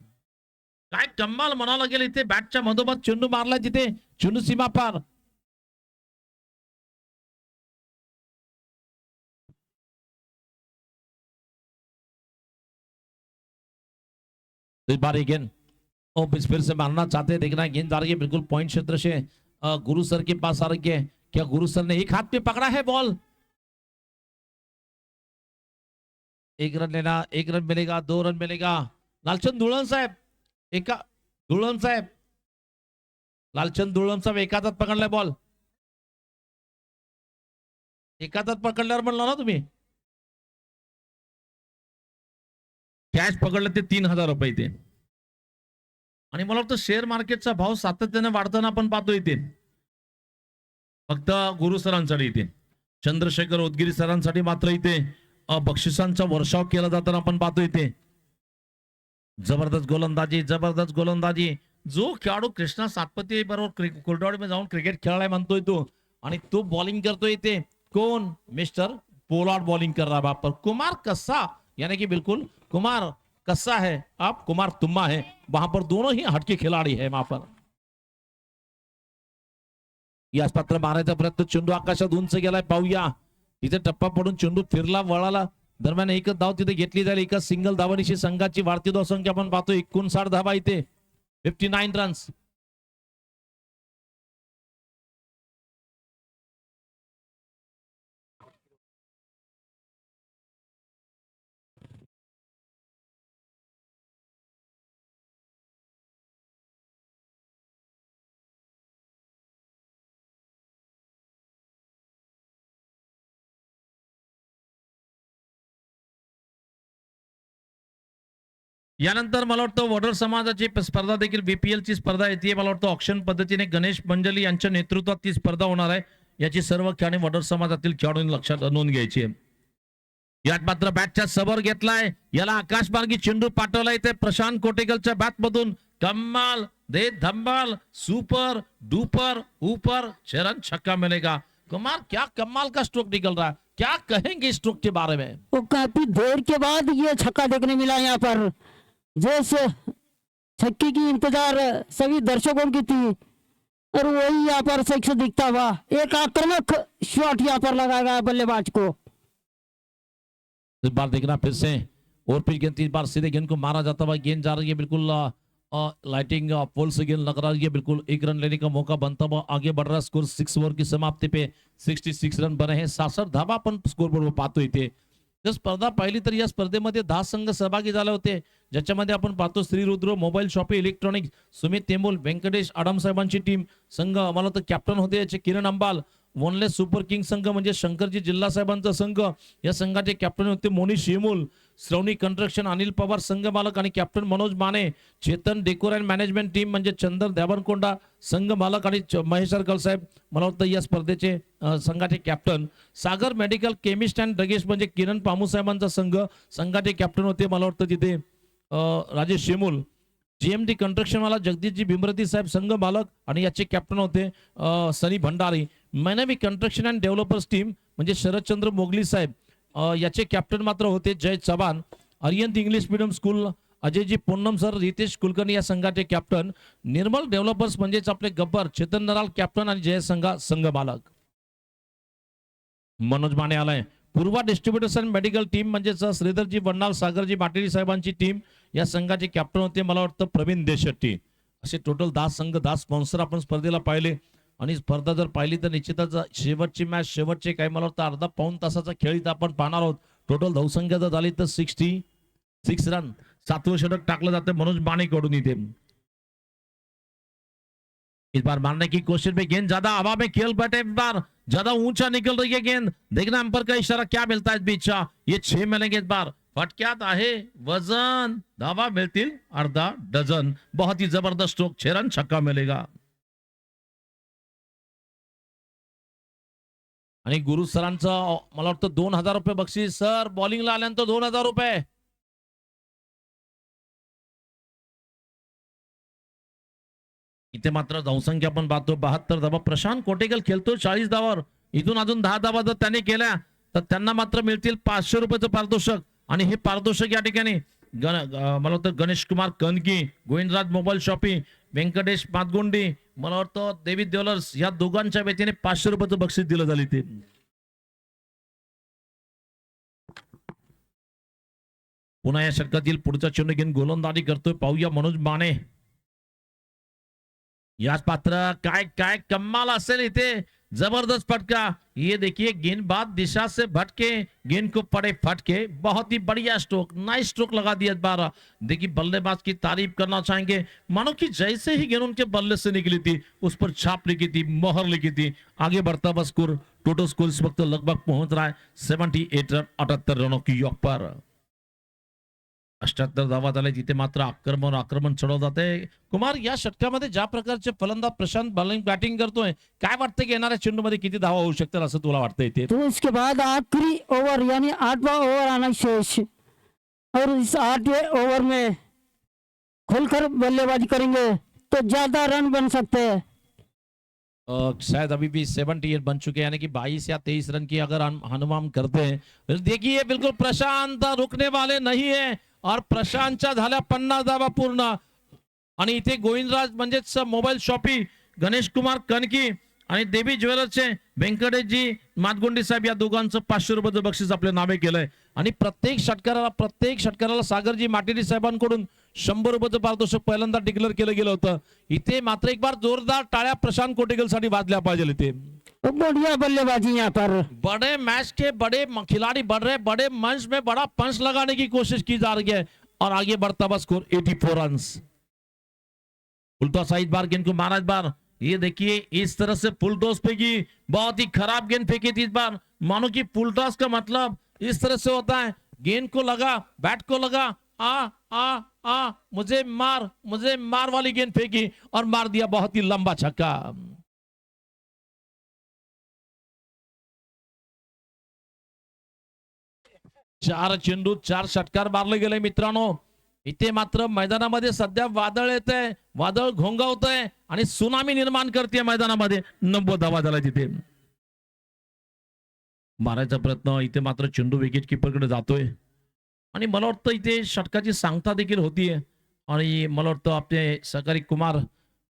काय कमाल म्हणावं लागेल. इथे बॅटच्या मधोमध चेंडू मारला तिथे चेंडू सीमा पार. इस बार गेंद फिर से मारना चाहते हैं. देखना गेंद आ रही है बिल्कुल पॉइंट क्षेत्र से गुरु सर के पास आ रही है. क्या गुरु सर ने एक हाथ पे पकड़ा है बॉल. 1 रन लेना, 1 रन मिलेगा, 2 रन मिलेगा. लालचंद धुळन साहेब लालचंद धुळन साहेब एका हातात पकडलाय बॉल. एका हातात पकडल्यावर म्हणला ना तुम्ही कॅश पकडलं ते 3000 रुपये ते. आणि मला वाटतं शेअर मार्केटचा भाव सातत्याने वाढताना आपण पाहतो इथे. फक्त गुरु सरांसाठी इथे चंद्रशेखर उदगिरी सरांसाठी मात्र इथे बक्षिसांचा वर्षाव केला जाताना आपण पाहतो इथे. जबरदस्त गोलंदाजी जो खेळाडू कृष्णा सातपती बरोबर कोलडावडीमध्ये जाऊन क्रिकेट खेळायला म्हणतोय तो, आणि तो बॉलिंग करतोय इथे. कौन, मिस्टर पोलार्ड बॉलिंग कर रहा है. पर कुमार कस्सा यानी कि बिल्कुल कुमार कस्सा है, आप कुमार तुम्मा है. वहां पर दोनों ही हटके खिलाड़ी है. वहां पर याच पात्र मारायचा प्रयत्न, चेंडू आकाशात उंच गेलाय. पाहूया तिथे टप्पा पडून चेंडू फिरला वळाला. दरम्यान एकच धाव तिथे घेतली जाईल. एका सिंगल धावानिशी संघाची वाढती धावसंख्या आपण पाहतो 59 धावा इथे, 59 रन्स. यानंतर मला वाटतं वडर समाजाची स्पर्धा देखील बीपीएल ची स्पर्धा येते. मला वाटतं ऑक्शन पद्धतीने गणेश मंडली यांच्या नेतृत्वात ती स्पर्धा होणार आहे. याची सर्व खेळाडू वडर समाजातील खेळाडूंनी लक्षात नोंद घ्यायची आहे. यात मात्र बॅटच्या सबर घेतलाय, याला आकाशमार्गी चेंडू पाठवलाय ते प्रशांत कोटेकलच्या बॅट मधून. कमाल दे धम्माल, सुपर डुपर ऊपर, चरण छक्का मिलेगा. कुमार क्या कमाल का स्ट्रोक निकल रहा है, क्या कहेंगे स्ट्रोक के बारे में. वो काफी देर के बाद ये छक्का देखने मिला यहाँ पर. जिस छक्के की इंतजार सभी दर्शकों की थी, और वही यहाँ पर सेक्स दिखता हुआ एक आक्रामक शॉट यहाँ पर लगाएगा बल्लेबाज को। इस बार देखना फिर से और फिर गेंद इस बार सीधे गेंद को मारा जाता हुआ गेंद जा रही है बिल्कुल लाइटिंग पोल से गेंद लग रही है बिल्कुल 1 रन लेने का मौका बनता हुआ आगे बढ़ रहा है स्कोर 6 ओव्हर की समाप्ती पे 66 रन बने हैं 66 धावा आपण स्कोर बरोबर पाहतो इथे जर स्पर्धा पाहिली तर या स्पर्धेमध्ये 10 संघ सहभागी झाले होते ज्याच्यामध्ये आपण पाहतो Shrirudra mobile shoppe electronics Sumit Tembul Venkatesh Adam साहेबांची टीम संघ मला तर कॅप्टन होते याचे किरण अंबाल वनलेस सुपर किंग संघ म्हणजे शंकरजी जिल्हा साहेबांचा संघ या संघाचे कॅप्टन होते मोनिश शेमूल श्रवणी कंस्ट्रक्शन अनिल पवार संघ मालक आणि captain Manoj Mane Chetan decor and management team म्हणजे चंदर देवनकोंडा संघ मालक आणि महेश सरकल साहेब मला वाटतं या स्पर्धेचे संघाचे captain Sagar medical chemist and druggist म्हणजे किरण पामू साहेबांचा संघ संघाचे कॅप्टन होते मला वाटतं तिथे राजेश शेमूल जीएमडी कंस्ट्रक्शन वाला जगदीशजी भीमरती साहेब संघ मालक आणि याचे कॅप्टन होते Sunny Bhandari Mainvi construction and developers team म्हणजे शरदचंद्र मोगली साहेब याचे कॅप्टन मात्र होते Jay Chavan Ariyant English medium school Ajayji Poonam sir Ritesh Kulkarni या संघाचे कॅप्टन निर्मल डेव्हलपर्स म्हणजेच आपले गब्बर चेतन नराल कॅप्टन आणि जय संघ मालक मनोज माने आलाय पूर्वा डिस्ट्रीब्युटर्स अँड मेडिकल टीम म्हणजेच श्रीधरजी वन्नाल सागरजी पाटील साहेबांची टीम या संघाचे कॅप्टन होते मला वाटतं प्रवीण देशट्टी असे टोटल 10 संघ 10 स्पॉन्सर आपण स्पर्धेला पाहिले आणि स्पर्धा जर पाहिली तर निश्चितच शेवटची मॅच शेवटचे काही मला वाटतं अर्धा पाऊण तासाचा खेळ इथं आपण पाहणार आहोत टोटल धावसंख्या जर झाली तर 66 रन 7वं षटक टाकलं जातं मनोज माने कडून इथे इस बार मारने की कोशिश में गेंद ज्यादा हवा में खेल बैठे इस बार ज्यादा ऊंचा निकल रही है गेंद देखना अंपर का इशारा क्या मिलता है इस बीच ये 6 मिलेंगे इस बार फटक्यात आहे वजन धावा मिळतील अर्धा डझन बहुत ही जबरदस्त स्ट्रोक 6 रन छक्का मिलेगा आणि गुरु सरांचं मला वाटतं 2000 रुपये बक्षीस सर बॉलिंगला आल्यानंतर 2000 रुपये इथे मात्र धावसंख्या आपण पाहतो 72 धावा प्रशांत कोटेकल खेळतो 40 धावावर इथून अजून 10 धावा जर त्याने केल्या तर त्यांना मात्र मिळतील 500 रुपयाचं पारितोषिक आणि हे पारितोषिक या ठिकाणी मला वाटतं गणेश कुमार कनकी गोविंदराज मोबाईल शॉपी व्यंकटेश मातगोंडी मला वाटतं देवी ज्वेलर्स या दोघांच्या वतीने 500 रुपयाचं बक्षीस दिलं झाले ते पुन्हा या षटकातील पुढचा चेंडू घेऊन गोलंदाजी करतोय पाहूया मनोज माने याच पात्र काय काय कमाल असेल इथे जबरदस्त फटका ये देखिए गेंदबाज दिशा से भटके गेंद को पड़े फटके बहुत ही बढ़िया स्ट्रोक नाइस स्ट्रोक लगा दिया इस बार देखिए बल्लेबाज की तारीफ करना चाहेंगे मानो कि जैसे ही गेंद उनके बल्ले से निकली थी उस पर छाप लिखी थी मोहर लिखी थी आगे बढ़ता हुआ स्कोर टोटल स्कोर इस वक्त लगभग पहुंच रहा है 78 रन 78 रनों की योग पर 78 धावा झाले तिथे मात्र आक्रमण चढवलं जाते कुमार या षटकामध्ये ज्या प्रकारचे फलंदाज प्रशांत बॅटिंग करतोय काय वाटतं की येणाऱ्या चेंडूमध्ये किती धावा होऊ शकतात असं तुला वाटतं इथे तो इसके बाद आखिरी ओवर यानी 8वां ओवर आना शेष और इस 8वें ओवर में खुलकर बल्लेबाजी करेंगे तो ज्यादा रन बन सकते हैं शायद अभी भी 78 बन चुके हैं यानी कि 22 या 23 रन की अगर हम अनुमान करते हैं देखिए बिल्कुल प्रशांत रुकने वाले नहीं है और प्रशांतच्या झाल्या 50 धावा पूर्ण आणि इथे गोविंदराज म्हणजेच मोबाईल शॉपी गणेश कुमार कनकी आणि देवी ज्वेलर्सचे व्यंकटेशजी मातगोंडी साहेब या दोघांचं 500 रुपयाचं बक्षीस आपल्या नावे केलंय आणि प्रत्येक षटकाराला सागरजी माटेरी साहेबांकडून 100 रुपयाचं पारितोषिक पहिल्यांदा डिक्लेअर केलं गेलं होतं इथे मात्र एक बार जोरदार टाळ्या प्रशांत कोटेकल साठी वाजल्या पाहिजे इथे बढ़िया बल्लेबाजी यहाँ पर बड़े मैच के बड़े खिलाड़ी बढ़ रहे बड़े मंच में बड़ा पंच लगाने की कोशिश की जा रही है और आगे बढ़ता हुआ स्कोर 84 रन उल्टा साइड बार गेंद को मारा इस बार ये देखिए इस तरह से फुल टॉस फेंकी बहुत ही खराब गेंद फेंकी थी इस बार मानो कि फुल टॉस का मतलब इस तरह से होता है गेंद को लगा बैट को लगा आ मुझे मार वाली गेंद फेंकी और मार दिया बहुत ही लंबा छक्का 4 चेंडू 4 षटकार मारले गेले मित्रांनो इथे मात्र मैदानामध्ये सध्या वादळ येत आहे वादळ घोंगावतंय आणि सुनामी निर्माण करते मैदानामध्ये 90 धावा झाला तिथे मारायचा प्रयत्न इथे मात्र चेंडू विकेट कीपर कडे जातोय आणि मला वाटतं इथे षटकाची सांगता देखील होतीये आणि मला वाटतं आपले सहकारी कुमार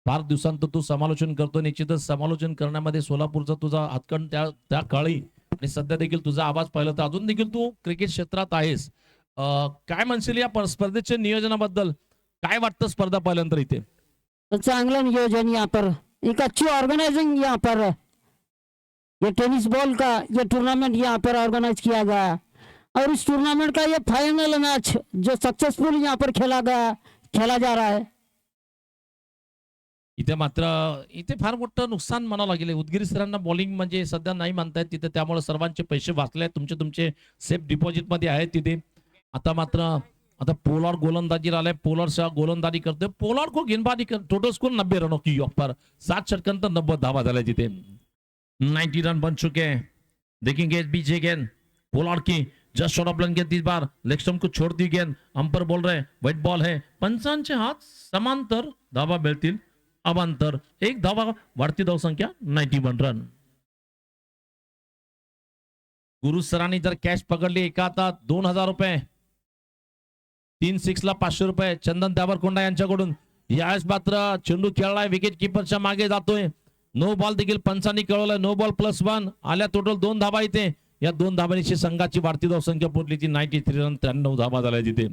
फार दिवसांत तू समालोचन करतो. निश्चितच समालोचन करण्यामध्ये सोलापूरचा तुझा हातखंड त्या त्या काळी आणि सध्या देखील तुझा आवाज पाहिला तर अजून देखील तू क्रिकेट क्षेत्रात आहेस. काय म्हणशील या स्पर्धेच्या नियोजनाबद्दल? काय वाटतं स्पर्धा पाहिल्यानंतर इथे? तो चांगला नियोजन यहाँ पर, एक अच्छी ऑर्गेनाइजिंग यहाँ पर, ये टेनिस बॉल का ये टूर्नामेंट यहाँ पर ऑर्गेनाइज किया गया और इस टूर्नामेंट का ये फाइनल मैच जो सक्सेसफुल यहाँ पर खेला जा रहा है. इथे मात्र इथे फार मोठं नुकसान म्हणावं लागेल. उदगीर सरांना बॉलिंग म्हणजे सध्या नाही म्हणतायत तिथे, त्यामुळे सर्वांचे पैसे वाचले, तुमचे तुमचे सेफ डिपॉझिट मध्ये आहेत तिथे. आता मात्र आता पोलार्ड गोलंदाजी आलाय, पोलार्ड शाह गोलंदाजी करते. पोलार्ड को गेंदबाजी कर, टोटल स्कोर 90 रनों की योग पर 7 षटकांतर 90 धावा झाल्या तिथे. 90 रन बन चुके हैं. देखेंगे इस बीच गेंद पोलार्ड की जस्ट शॉट ऑफ गेंद इस बार लेग स्टंप को छोड़ दी गेंद. अंपर बोल रहे व्हाइट बॉल है. पंचांचे हात समांतर धावा मिळतील. अवांतर एक धावा, वाढती धावसंख्या 91 रन. गुरु सरांनी जर कॅश पकडली एका हातात 2000 रुपये, 3 6 ला 500 रुपये चंदन त्यावरकोंडा यांच्याकडून. यावेळेस मात्र चेंडू खेळलाय, विकेट किपरच्या मागे जातोय. नो बॉल देखील पंचांनी कळवलाय. नो बॉल +1 आल्या. टोटल 2 धावा इथे. या 2 धावांची संघाची वाढती धावसंख्या पोहोचली ती 93 रन. 93 धावा झाल्या तिथे.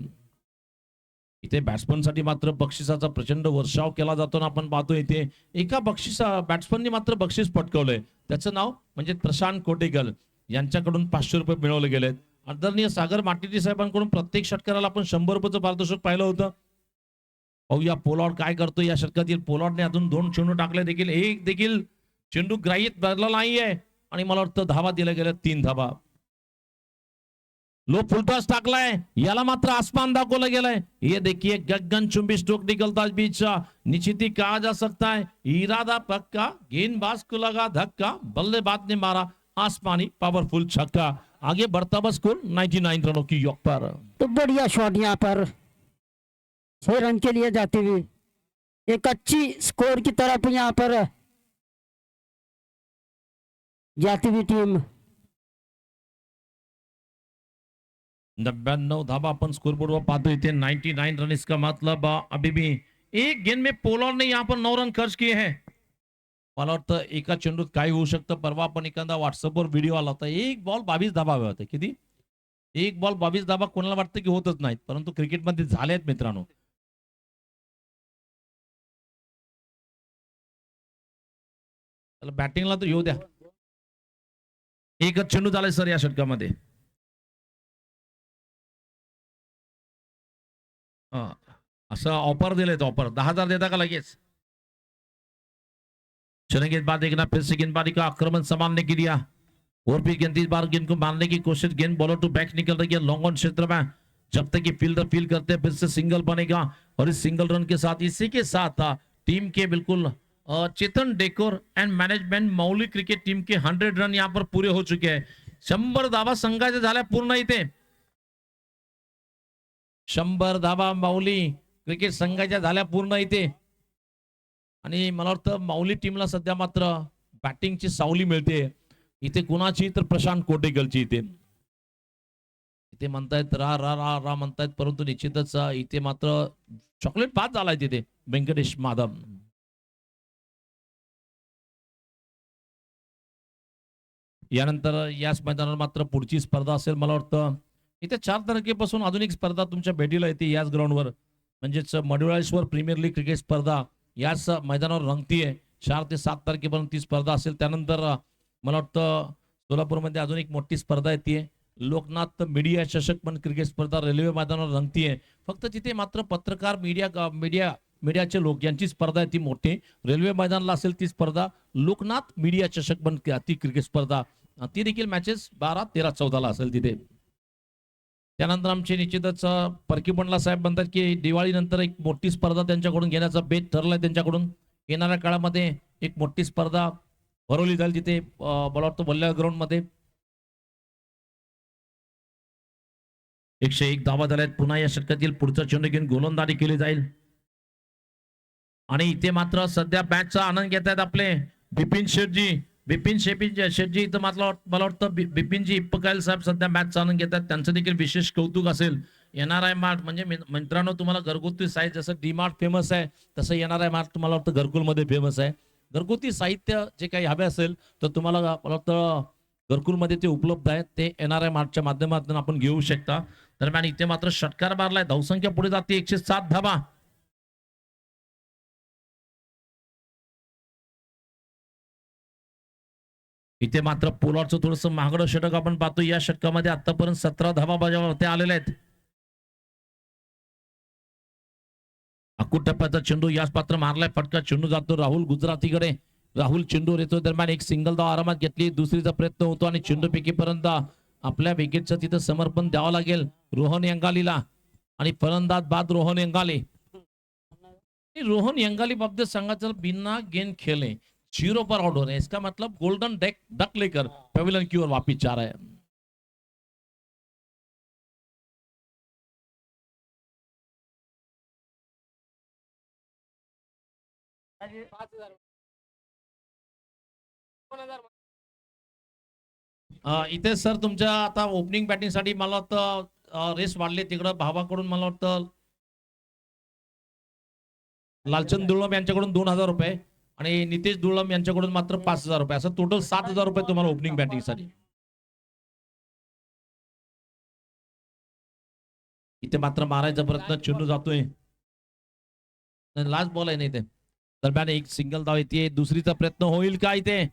इथे बॅट्समन साठी मात्र बक्षिसाचा प्रचंड वर्षाव केला जातो ना आपण पाहतो. इथे एका बॅट्समननी मात्र बक्षीस पटकवलंय. त्याचं नाव म्हणजे प्रशांत कोटेकर. यांच्याकडून 500 रुपये मिळवले गेलेत. आदरणीय सागर माटिटी साहेबांकडून प्रत्येक षटकाराला आपण 100 रुपयाचं पारितोषिक पाहिलं होतं. पाहूया पोलार्ड काय करतो या षटकातील. पोलार्डने अजून 2 चेंडू टाकले देखील, एक देखील चेंडू ग्राह्य धरला नाहीये आणि मला वाटतं धावा दिल्या गेल्या 3 धावा. लो फुलटॉस टाकलाय, याला मात्र आसमान दाखवलं गेलंय. ये देखिए गगनचुंबी स्ट्रोक निकलता बीच निश्चित ही कहा जा सकता है इरादा पक्का, गेंदबाज को लगा धक्का, बल्लेबाज ने मारा आसमानी पावरफुल छक्का. आगे बढ़ता बस स्कोर 99 रनों की योग पर. तो बढ़िया शॉट यहाँ पर 6 रन के लिए जाते हुए एक अच्छी स्कोर की तरफ यहाँ पर जाती हुई टीम. 99 धावा अपन स्कोर बोर्ड पर पाते थे. 99 रन, इसका मतलब अभी भी एक गेंद में पोलार्ड ने यहाँ पर 9 रन खर्च किए हैं. मला वाटतं एका चेंडूत काय होऊ शकतं. परवा आपण एखादा व्हॉट्सअपवर व्हिडिओ आला होता. एक बॉल 22 धावा हवे होते. किती? एक बॉल 22 धावा कोणाला वाटतं की होतच नाहीत, परंतु क्रिकेटमध्ये झाले आहेत मित्रांनो. त्याला बॅटिंगला तर येऊ द्या. एकच चेंडू झालाय सर या षटकामध्ये. असं ऑफर दिलेत. ऑफर 10,000 देता का लगेच? चले गेंदबाज देखना, फिर से गेंदबाजी का आक्रमण संभालने के लिए और भी गेंद इस बार गेंद को मारने की कोशिश. गेंद बॉलर टू बैक निकल रही है लॉन्ग ऑन क्षेत्र में. जब तक ये फील्डर फील करते हैं फिर से सिंगल बनेगा और इस सिंगल रन के साथ इसी के साथ टीम के बिल्कुल चेतन डेकोर एंड मैनेजमेंट मौली क्रिकेट टीम के 100 रन यहाँ पर पूरे हो चुके हैं. 100 धावा संघाच्या झाल्या पूर्ण इथे. 100 धावा माऊली क्रिकेट संघाच्या झाल्या पूर्ण इथे. आणि मला वाटतं माऊली टीमला सध्या मात्र बॅटिंगची सावली मिळते इथे. कुणाची तर प्रशांत कोटेकरची इथे. इथे म्हणतायत रा रा रा रा म्हणतायत, परंतु निश्चितच इथे मात्र चॉकलेट बाद झालाय तिथे व्यंकटेश माधव. यानंतर याच मैदानावर मात्र पुढची स्पर्धा असेल. मला वाटतं इथे 4 तारखेपासून अजून एक स्पर्धा तुमच्या भेटीला येते याच ग्राउंडवर, म्हणजेच मडुळेश्वर प्रीमियर लीग क्रिकेट स्पर्धा याच मैदानावर रंगतीये. 4 ते 7 तारखेपर्यंत ती स्पर्धा असेल. त्यानंतर मला वाटतं सोलापूरमध्ये अजून एक मोठी स्पर्धा येते, लोकनाथ मीडिया चषक पण क्रिकेट स्पर्धा रेल्वे मैदानावर रंगतीये. फक्त तिथे मात्र पत्रकार मीडियाचे लोक यांची स्पर्धा आहे ती मोठी. रेल्वे मैदानाला असेल ती स्पर्धा लोकनाथ मीडिया चषक पण ती क्रिकेट स्पर्धा ती देखील मॅचेस 12, 13, 14 ला असेल तिथे. त्यानंतर आमचे निश्चितच परकी बंडला साहेब म्हणतात की दिवाळीनंतर एक मोठी स्पर्धा त्यांच्याकडून घेण्याचा बेत ठरलाय त्यांच्याकडून. येणाऱ्या काळामध्ये एक मोठी स्पर्धा भरवली जाईल तिथे मला वाटतं बल्ल्या ग्राउंड मध्ये. 101 धावा झाल्यात. पुन्हा या षटकातील पुढचा चेंडू घेऊन गोलंदाजी केली जाईल आणि इथे मात्र सध्या मॅचचा आनंद घेत आहेत आपले बिपिन शेट्टी इथं मात्र मला वाटतं बिपिनजी इप्पकायल साहेब सध्या मॅचचा आनंद घेतात. त्यांचं देखील विशेष कौतुक असेल NRI मार्ट म्हणजे मित्रांनो तुम्हाला घरगुती साहित्य जसं डी मार्ट फेमस आहे तसं NRI मार्ट तुम्हाला वाटतं घरकुलमध्ये फेमस आहे. घरगुती साहित्य जे काही हवे असेल तर तुम्हाला मला वाटतं घरकुलमध्ये ते उपलब्ध आहेत. ते NRI मार्टच्या माध्यमातून आपण घेऊ शकता. दरम्यान इथे मात्र षटकार मारलाय, धावसंख्या पुढे जाते 107 धावा. इथे मात्र पोलार्डचं थोडंसं महागडं षटक आपण पाहतो. या षटकामध्ये आतापर्यंत 17 धावा बजावते आलेल्या आहेत. अकुट टप्प्याचा चेंडू याच पात्र मारलाय, फटका चेंडू जातो राहुल गुजरातीकडे. राहुल चेंडू येतो दरम्यान एक सिंगल धाव आरामात घेतली, दुसरीचा प्रयत्न होतो आणि चेंडू फेकीपर्यंत आपल्या विकेटचं तिथं समर्पण द्यावं लागेल रोहन यंगालीला. आणि फलंदाज बाद रोहन यंगाली. रोहन यंगाली बाबतीत सांगायचं बिना गेंद खेले 0 पर आउट हो रहे हैं, इसका मतलब गोल्डन डेक डक लेकर पेविलियन की ओर वापिस जा रहा है. इथे सर तुमच्या आता ओपनिंग बॅटिंग साठी मला वाटतं रेस वाढले तिकडं भावाकडून मला वाटतं लालचंद दुर्लम यांच्याकडून 2,000 रुपये आणि नितेश दुर्लम यांच्याकडून मात्र 5,000 रुपये, असं टोटल 7,000 रुपये तुम्हाला ओपनिंग बॅटिंग साठी. इथे मात्र मारायचा प्रयत्न, चेंडू जातोय, लास्ट बॉल आहे ना इथे. दरम्यान एक सिंगल धाव येते, दुसरीचा प्रयत्न होईल का इथे,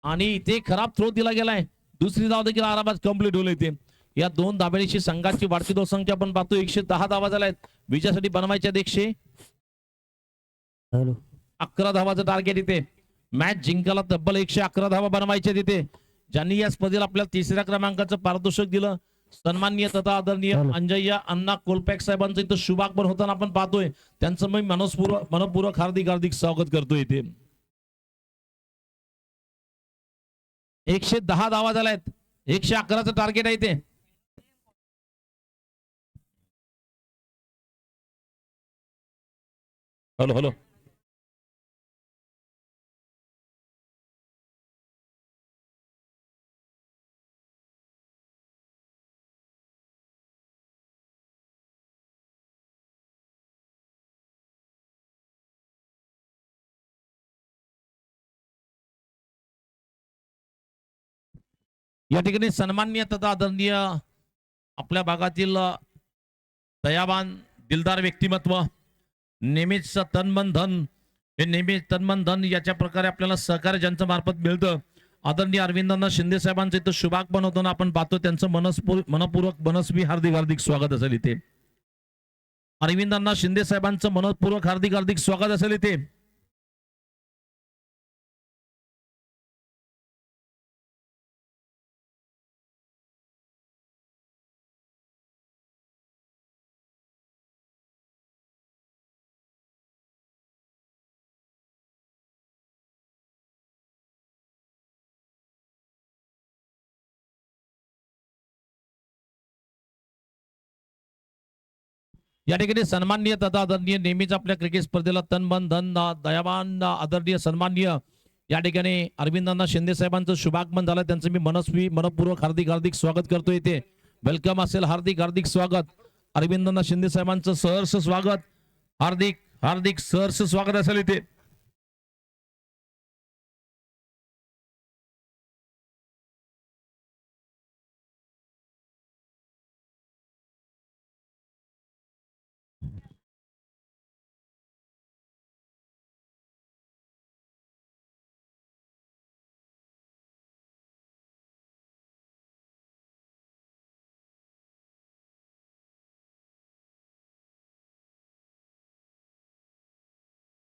आणि इथे खराब थ्रो दिला गेलाय. दुसरी धाव देखील आरामात कंप्लीट होईल इथे. या दोन धाब्याची संघाची वाढती धावसंख्या आपण पाहतो 110 धावा झाल्या आहेत. विजयासाठी बनवायच्या 111 धावाचं टार्गेट इथे. मॅच जिंकायला तब्बल 111 धावा बनवायच्या तिथे. ज्यांनी या स्पर्धेला आपल्याला तिसऱ्या क्रमांकाचं पारितोषिक दिलं सन्माननीय तथा आदरणीय अंजय्या अण्णा कोलपॅक साहेबांचं इथं शुभागमन होताना आपण पाहतोय. त्यांचं मी मनपूर्वक हार्दिक हार्दिक स्वागत करतोय इथे. 110 धावा झाल्या आहेत, 111चं टार्गेट आहे इथे. Hello hello. या ठिकाणी सन्माननीय तथा आदरणीय आपल्या भागातील दयावान दिलदार व्यक्तिमत्व, नेहमीच तन मन धन, हे नेहमी तन्मन धन याच्या प्रकारे आपल्याला सहकार्य ज्यांचं मार्फत मिळतं. आदरणीय अरविंदांना शिंदे साहेबांचं इथं शुभागमन होताना आपण पाहतो. त्यांचं मनपूर्वक मनस्वी हार्दिक हार्दिक स्वागत असेल इथे. अरविंदांना शिंदे साहेबांचं मनपूर्वक हार्दिक हार्दिक स्वागत असेल इथे. या ठिकाणी सन्माननीय तथा आदरणीय नेहमीच आपल्या क्रिकेट स्पर्धेला तन मन धन दयावान आदरणीय सन्माननीय या ठिकाणी अरविंदांना शिंदे साहेबांचं शुभागमन झालं. त्यांचं मी मनपूर्वक हार्दिक हार्दिक स्वागत करतो इथे. वेलकम असेल, हार्दिक हार्दिक स्वागत. अरविंदांना शिंदे साहेबांचं सहर्ष स्वागत, हार्दिक हार्दिक सहर्ष स्वागत असेल इथे.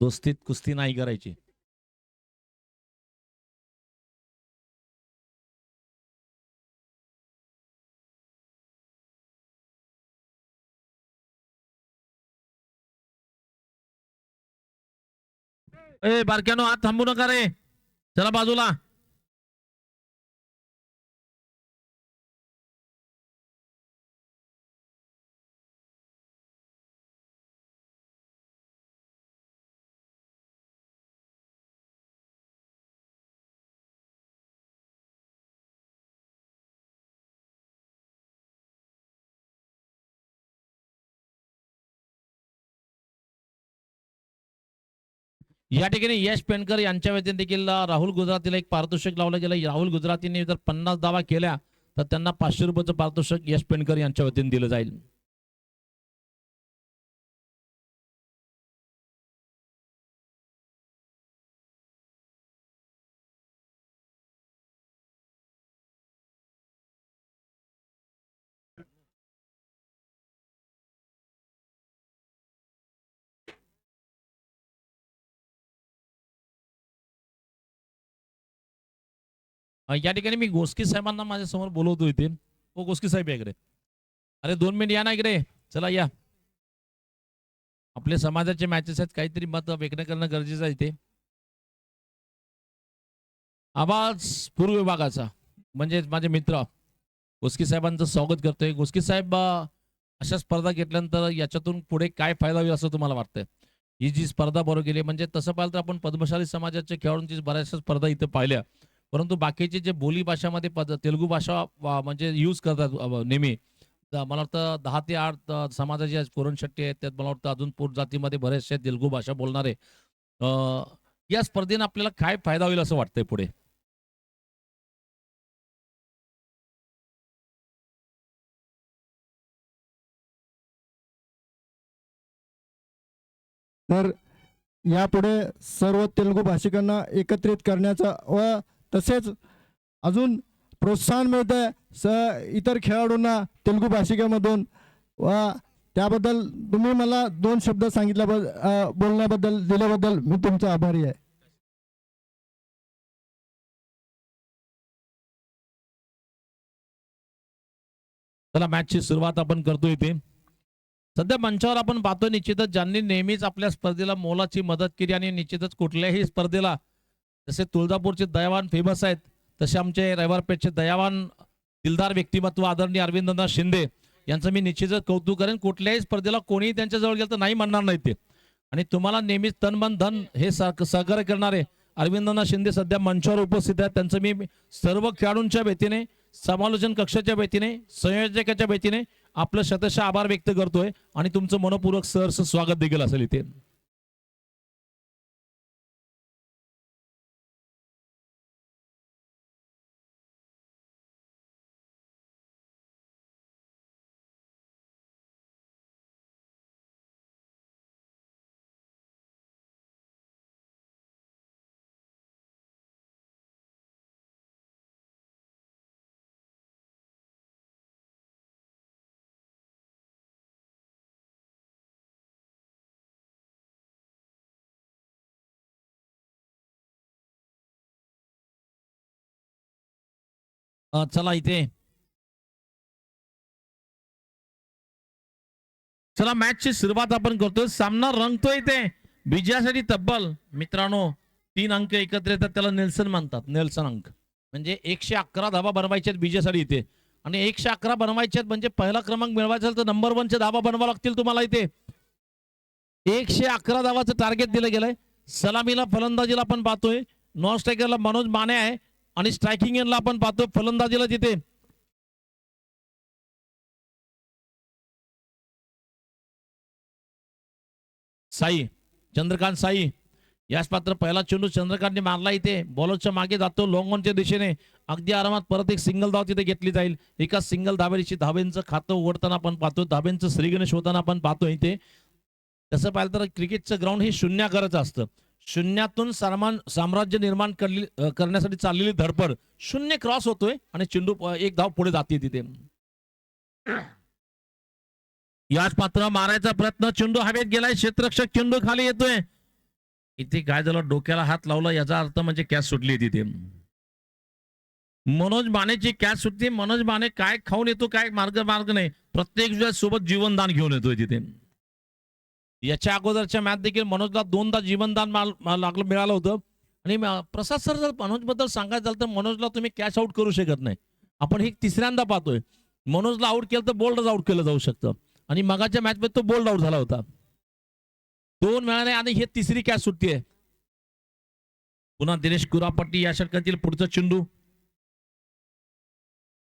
दोस्तीत कुस्ती नाही करायची. ए बारक्यानो, हात थांबू नका रे, चला बाजूला. या ठिकाणी यश पेंडकर यांच्या वतीने देखील राहुल गुजरातीला एक पारितोषिक लावलं गेलं. राहुल गुजरातीने जर 50 धावा केल्या तर त्यांना 500 रुपयाचं पारितोषिक यश पेंडकर यांच्या वतीने दिलं जाईल. या ठिकाणी मी गोस्की साहेबांना माझ्या समोर बोलवतो इथे. हो गोस्की साहेब या इकडे. अरे 2 मिनिट या ना इकडे. चला या. आपले समाजाचे मॅचेस आहेत, काहीतरी मत व्यक्त करणं गरजेचं आहे इथे. आवाज पूर्व विभागाचा म्हणजे माझे मित्र गोस्की साहेबांचं स्वागत करतोय. गोस्की साहेब, अशा स्पर्धा घेतल्यानंतर याच्यातून पुढे काय फायदा होईल असं तुम्हाला वाटतंय? ही जी स्पर्धा बरोबर गेली म्हणजे तसं पाहिलं तर आपण पद्मशाली समाजाच्या खेळाडूंची बऱ्याचशा स्पर्धा इथं पाहिल्या, परंतु बाकीचे जे बोली भाषामध्ये तेलुगू भाषा म्हणजे यूज करतात नेहमी. मला वाटतं 10 ते 8 समाजाचे कोरण शेट्टी आहेत, त्यात मला वाटतं अजून पोट जातीमध्ये बरेचसे तेलुगू भाषा बोलणारे. या स्पर्धेने आपल्याला काय फायदा होईल असं वाटतंय पुढे? तर यापुढे सर्व तेलुगू भाषिकांना एकत्रित करण्याचा व तसेच अजून प्रोत्साहन मिळते इतर खेळाडूंना तेलुगू भाषिकेमधून व त्याबद्दल तुम्ही मला 2 शब्द बोलण्याबद्दल दिल्याबद्दल मी तुमचा आभारी आहे. चला मॅचची सुरुवात आपण करतो इथे. सध्या मंचावर आपण पाहतोय निश्चितच ज्यांनी नेहमीच आपल्या स्पर्धेला मोलाची मदत केली आणि निश्चितच कुठल्याही स्पर्धेला जसे तुळजापूरचे दयावान फेमस आहेत तसे आमचे रविवारपेठचे दयावान दिलदार व्यक्तिमत्व आदरणीय अरविंदनाथ शिंदे यांचं मी निश्चितच कौतुक करेन. कुठल्याही स्पर्धेला कोणीही त्यांच्या जवळ गेलं तर नाही म्हणणार नाही ते. आणि तुम्हाला नेहमीच तन मन धन हे सहकार्य करणारे अरविंदनाथ शिंदे सध्या मंचावर उपस्थित आहेत. त्यांचं मी सर्व खेळाडूंच्या वतीने, समालोचन कक्षाच्या वतीने, संयोजकाच्या वतीने आपलं शतशः आभार व्यक्त करतोय आणि तुमचं मनपूर्वक सहर्ष स्वागत देखील असेल इथे. चला इथे चला मॅचची सुरुवात आपण करतोय. सामना रंगतोय इथे विजयासाठी तब्बल मित्रांनो 3 अंक एकत्र येतात, त्याला नेल्सन म्हणतात. नेल्सन अंक म्हणजे 111 धावा बनवायचे आहेत विजयासाठी इथे. आणि 111 बनवायचे आहेत म्हणजे पहिला क्रमांक मिळवायचा तर नंबर 1च्या धावा बनवावं लागतील तुम्हाला इथे. 111 धावाचं टार्गेट दिलं गेलंय. सलामीला फलंदाजीला आपण पाहतोय नॉन स्ट्रायकरला मनोज माने आहे आणि स्ट्रायकिंग एंडला आपण पाहतो फलंदाजीला तिथे साई, चंद्रकांत साई. याच पात्र पहिला चेंडू चंद्रकांतने मारला इथे. बॉलरच्या मागे जातो लॉंग ऑनच्या दिशेने. अगदी आरामात परत एक सिंगल धाव तिथे घेतली जाईल. एका सिंगल धावेची धावेंचं खातं उघडताना आपण पाहतो, धावेंचं श्रीगणेश होताना आपण पाहतो इथे. तसं पाहिलं तर क्रिकेटचं ग्राउंड हे शून्याकरच असतं. शून्यातून साम्राज्य निर्माण करण्यासाठी चाललेली धडपड शून्य क्रॉस होतोय आणि चेंडू एक धाव पुढे जाते तिथे. याच पात्र मारायचा प्रयत्न, चेंडू हवेत गेलाय, क्षेत्ररक्षक चेंडू खाली येतोय. इथे काय झालं, डोक्याला हात लावला याचा अर्थ म्हणजे कॅच सुटली तिथे. मनोज मानेची कॅच सुटते. मनोज माने काय खाऊन येतो काय मार्ग नाही, प्रत्येक सोबत जीवनदान घेऊन येतोय तिथे. याच्या अगोदरच्या मॅच देखील मनोजला 2दा जीवनदान मिळालं होतं. आणि प्रसाद सर जर मनोज बद्दल सांगायचं झालं तर मनोजला तुम्ही कॅच आउट करू शकत नाही. आपण हे 3ऱ्यांदा पाहतोय. मनोजला आउट केलं तर बोल्डच आउट केलं जाऊ शकतं आणि मगाच्या मॅच मध्ये तो बोल्ड आउट झाला होता. 2 मिळाले आणि हे 3री कॅच सुटते. पुन्हा दिनेश कुरापट्टी या षटकातील पुढचा चेंडू,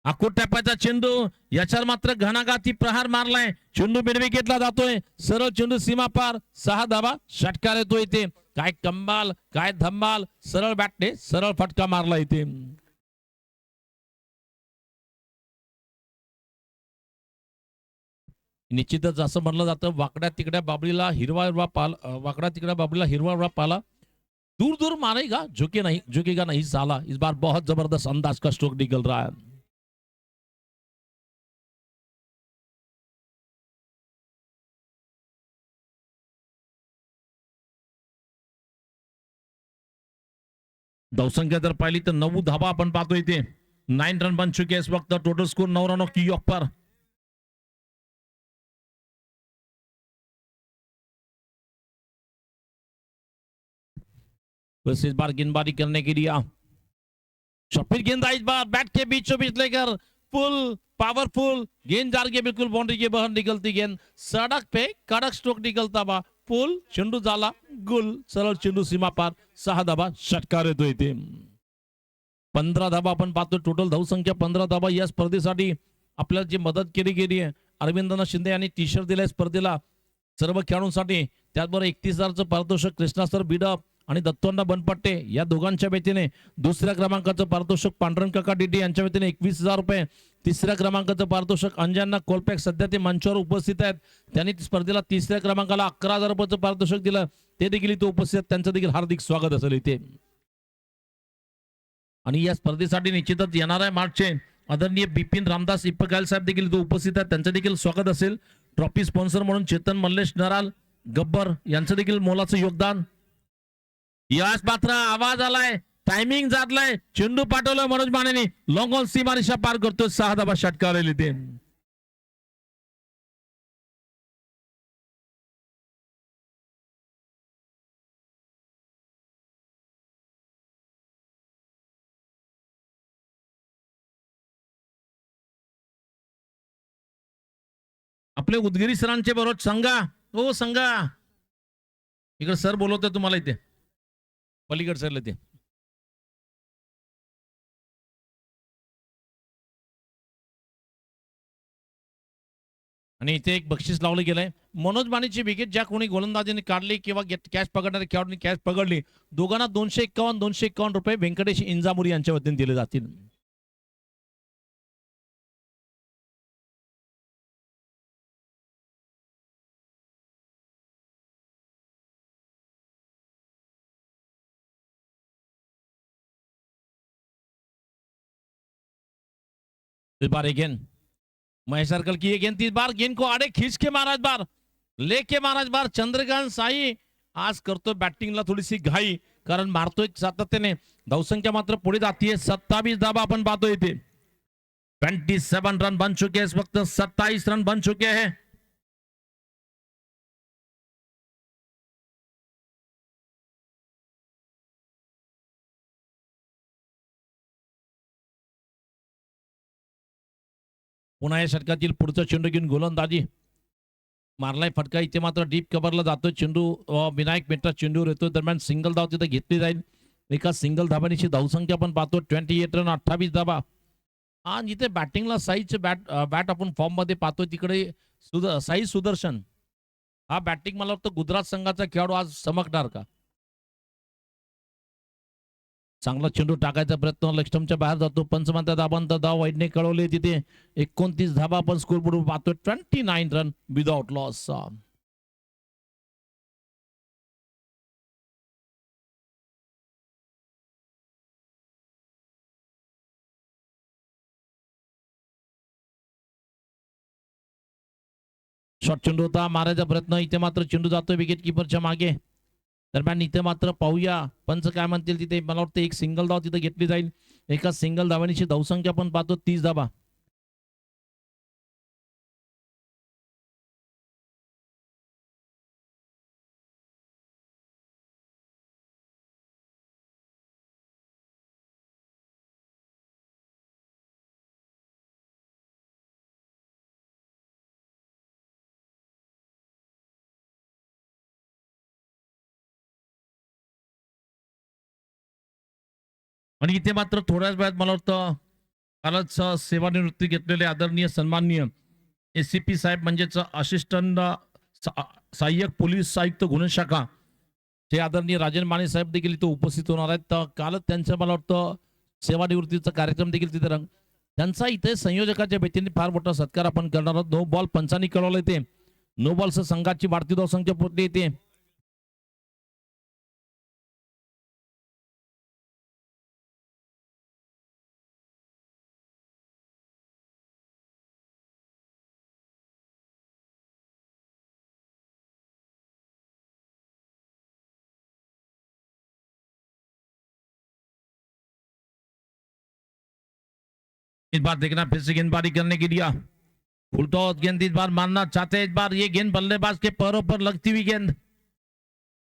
आखूट टॅपाचा चेंडू, याच्यावर मात्र घणाघाती प्रहार मारलाय. चेंडू बिडवी घेतला जातोय, सरळ चेंडू सीमा पार, 6 धावा षटकार येतो इथे. काय कमाल, काय धम्माल, सरळ बॅटने सरळ फटका मारला इथे. निश्चितच असं म्हणलं जातं, वाकड्या तिकड्या बाबळीला हिरवा हिरवा पाला, वाकड्या तिकड्या बाबळीला हिरवा हिरवा पाला दूर दूर मारेगा, झुकेगा नहीं साला. इस बार बहुत जबरदस्त अंदाज का स्ट्रोक निकल रहा है. धावसंख्या जर पाहिली तर 9 धावा आपण पाहतो इथे. 9 रन बन चुके हैं इस वक्त. टोटल स्कोर 9 रनों की योग पर. बस इस बार गेंदबाजी करने के लिए शफीर गेंदा इस बार बैट के बीचों बीच लेकर फुल पावरफुल गेंद जा रही है, बिल्कुल बाउंड्री के बाहर निकलती गेंद. सड़क पे कड़क स्ट्रोक निकलता बा. फुल चेंडू झाला गुल. सरळ चेंडू सीमा पार. 6 धावा षटकार येतो इथे. 15 धावा आपण पाहतो. टोटल धावसंख्या 15 धावा. या स्पर्धेसाठी आपल्याला जी मदत केली गेली आहे, अरविंदनाथ शिंदे यांनी टी शर्ट दिलाय स्पर्धेला सर्व खेळाडूंसाठी. त्याचबरोबर 31,000चं पारितोषिक कृष्णा सर बिडप आणि दत्तोंडा बनपट्टे या दोघांच्या वतीने. दुसऱ्या क्रमांकाचं पारितोषिक पांडुरंग काका डिडी यांच्या वतीने 21,000 रुपये. तिसऱ्या क्रमांकाचं पारितोषिक अंजना कोलपॅक सध्या ते मंचावर उपस्थित आहेत. त्यांनी स्पर्धेला तिसऱ्या क्रमांकाला 11,000 रुपयाचं पारितोषिक दिलं. ते देखील इथे उपस्थित आहेत. त्यांचं देखील हार्दिक स्वागत असेल इथे. आणि या स्पर्धेसाठी निश्चितच येणाऱ्या मार्चचे आदरणीय बिपिन रामदास इप्पकाल साहेब देखील इथे उपस्थित आहेत. त्यांचं देखील स्वागत असेल. ट्रॉफी स्पॉन्सर म्हणून चेतन मल्लेश नराल गब्बर यांचं देखील मोलाचं योगदान. यास मात्र आवाज आलाय, टायमिंग जातलाय. चेंडू पाठवलं मनोज मानेने. लॉंग ऑन सीमारेषा पार करतोय. 6 धावा षटकावलेली ते. आपले उदगिरी सरांचे बरोबर सांगा. हो सांगा. इकडे सर बोलवतोय तुम्हाला इथे पलीकड सरले ते. आणि इथे एक बक्षीस लावलं गेलंय. मनोज मानेची विकेट ज्या कोणी गोलंदाजीने काढली किंवा कॅच पकडणाऱ्या खेळाडूंनी कॅच पकडली, दोघांना 251 रुपये व्यंकटेश इंजामुरी यांच्या वतीने दिले जातील. इस बार अगेन महेश सर्कल की ये गेंद. इस बार गेंद को आड़े खींच के मारा. इस बार लेके मारा. इस बार चंद्रकांत साई आज करतोय बॅटिंगला थोडीशी घाई, कारण मारतोय सातत्याने. धावसंख्या मात्र पुढे जातीये. 27 धावा आपण पाहतोय इथे. 27 रन बन चुके हैं इस वक्त. 27 रन बन चुके हैं. पुन्हा या षटकातील पुढचा चेंडू घेऊन गोलंदाजी मारलाय फटका. इथे मात्र डीप कव्हरला जातोय चेंडू. विनायक मेहता चेंडूवर येतोय. दरम्यान सिंगल धाव तिथे घेतली जाईल. एका सिंगल धाबांची धावसंख्या आपण पाहतो 28 रन 28 धाबा. आणि इथे बॅटिंगला साईचे बॅट आपण फॉर्म मध्ये पाहतोय. तिकडे साई सुदर्शन हा बॅटिंग मला वाटतं गुजरात संघाचा खेळाडू आज चमकणार का. चांगला चेंडू टाकायचा प्रयत्न लक्ष्टमच्या बाहेर जातो. पंचमांत्या धाबांत धाव वाईडने कळवले. तिथे 29 धाबा आपण स्कोर बोर्ड पाहतोय. 29 रन विदाउट लॉस. शॉर्ट चेंडू होता, मारायचा प्रयत्न. इथे मात्र चेंडू जातोय विकेट किपरच्या मागे. दरम्यान इथे मात्र पाहूया पंच काय म्हणतील. तिथे मला वाटतं एक सिंगल धाव तिथे घेतली जाईल. एका सिंगल धावांची धावसंख्या आपण पाहतो 30 धाबा. आणि इथे मात्र थोड्याच वेळात मला वाटतं कालच सेवानिवृत्ती घेतलेले आदरणीय सन्माननीय एसीपी साहेब म्हणजेच असिस्टंट सहाय्यक पोलीस आयुक्त गुन्हे शाखा जे आदरणीय राजन माने साहेब देखील इथे उपस्थित होणार आहेत. तर कालच त्यांचं मला वाटतं सेवानिवृत्तीचा कार्यक्रम देखील तिथे त्यांचा इथे संयोजकाच्या वतीने फार मोठा सत्कार आपण करणार आहोत. नो बॉल पंचांनी कळवलं येते. नो बॉलचं संघाची वाढती धावसंख्या पोहोचली येते. इस बार देखना फिर से गेंदबाजी करने की दिया फुल टॉस गेंद इस बार मारना चाहते हैं. इस बार ये गेंद बल्लेबाज के पैरों पर लगती हुई गेंद.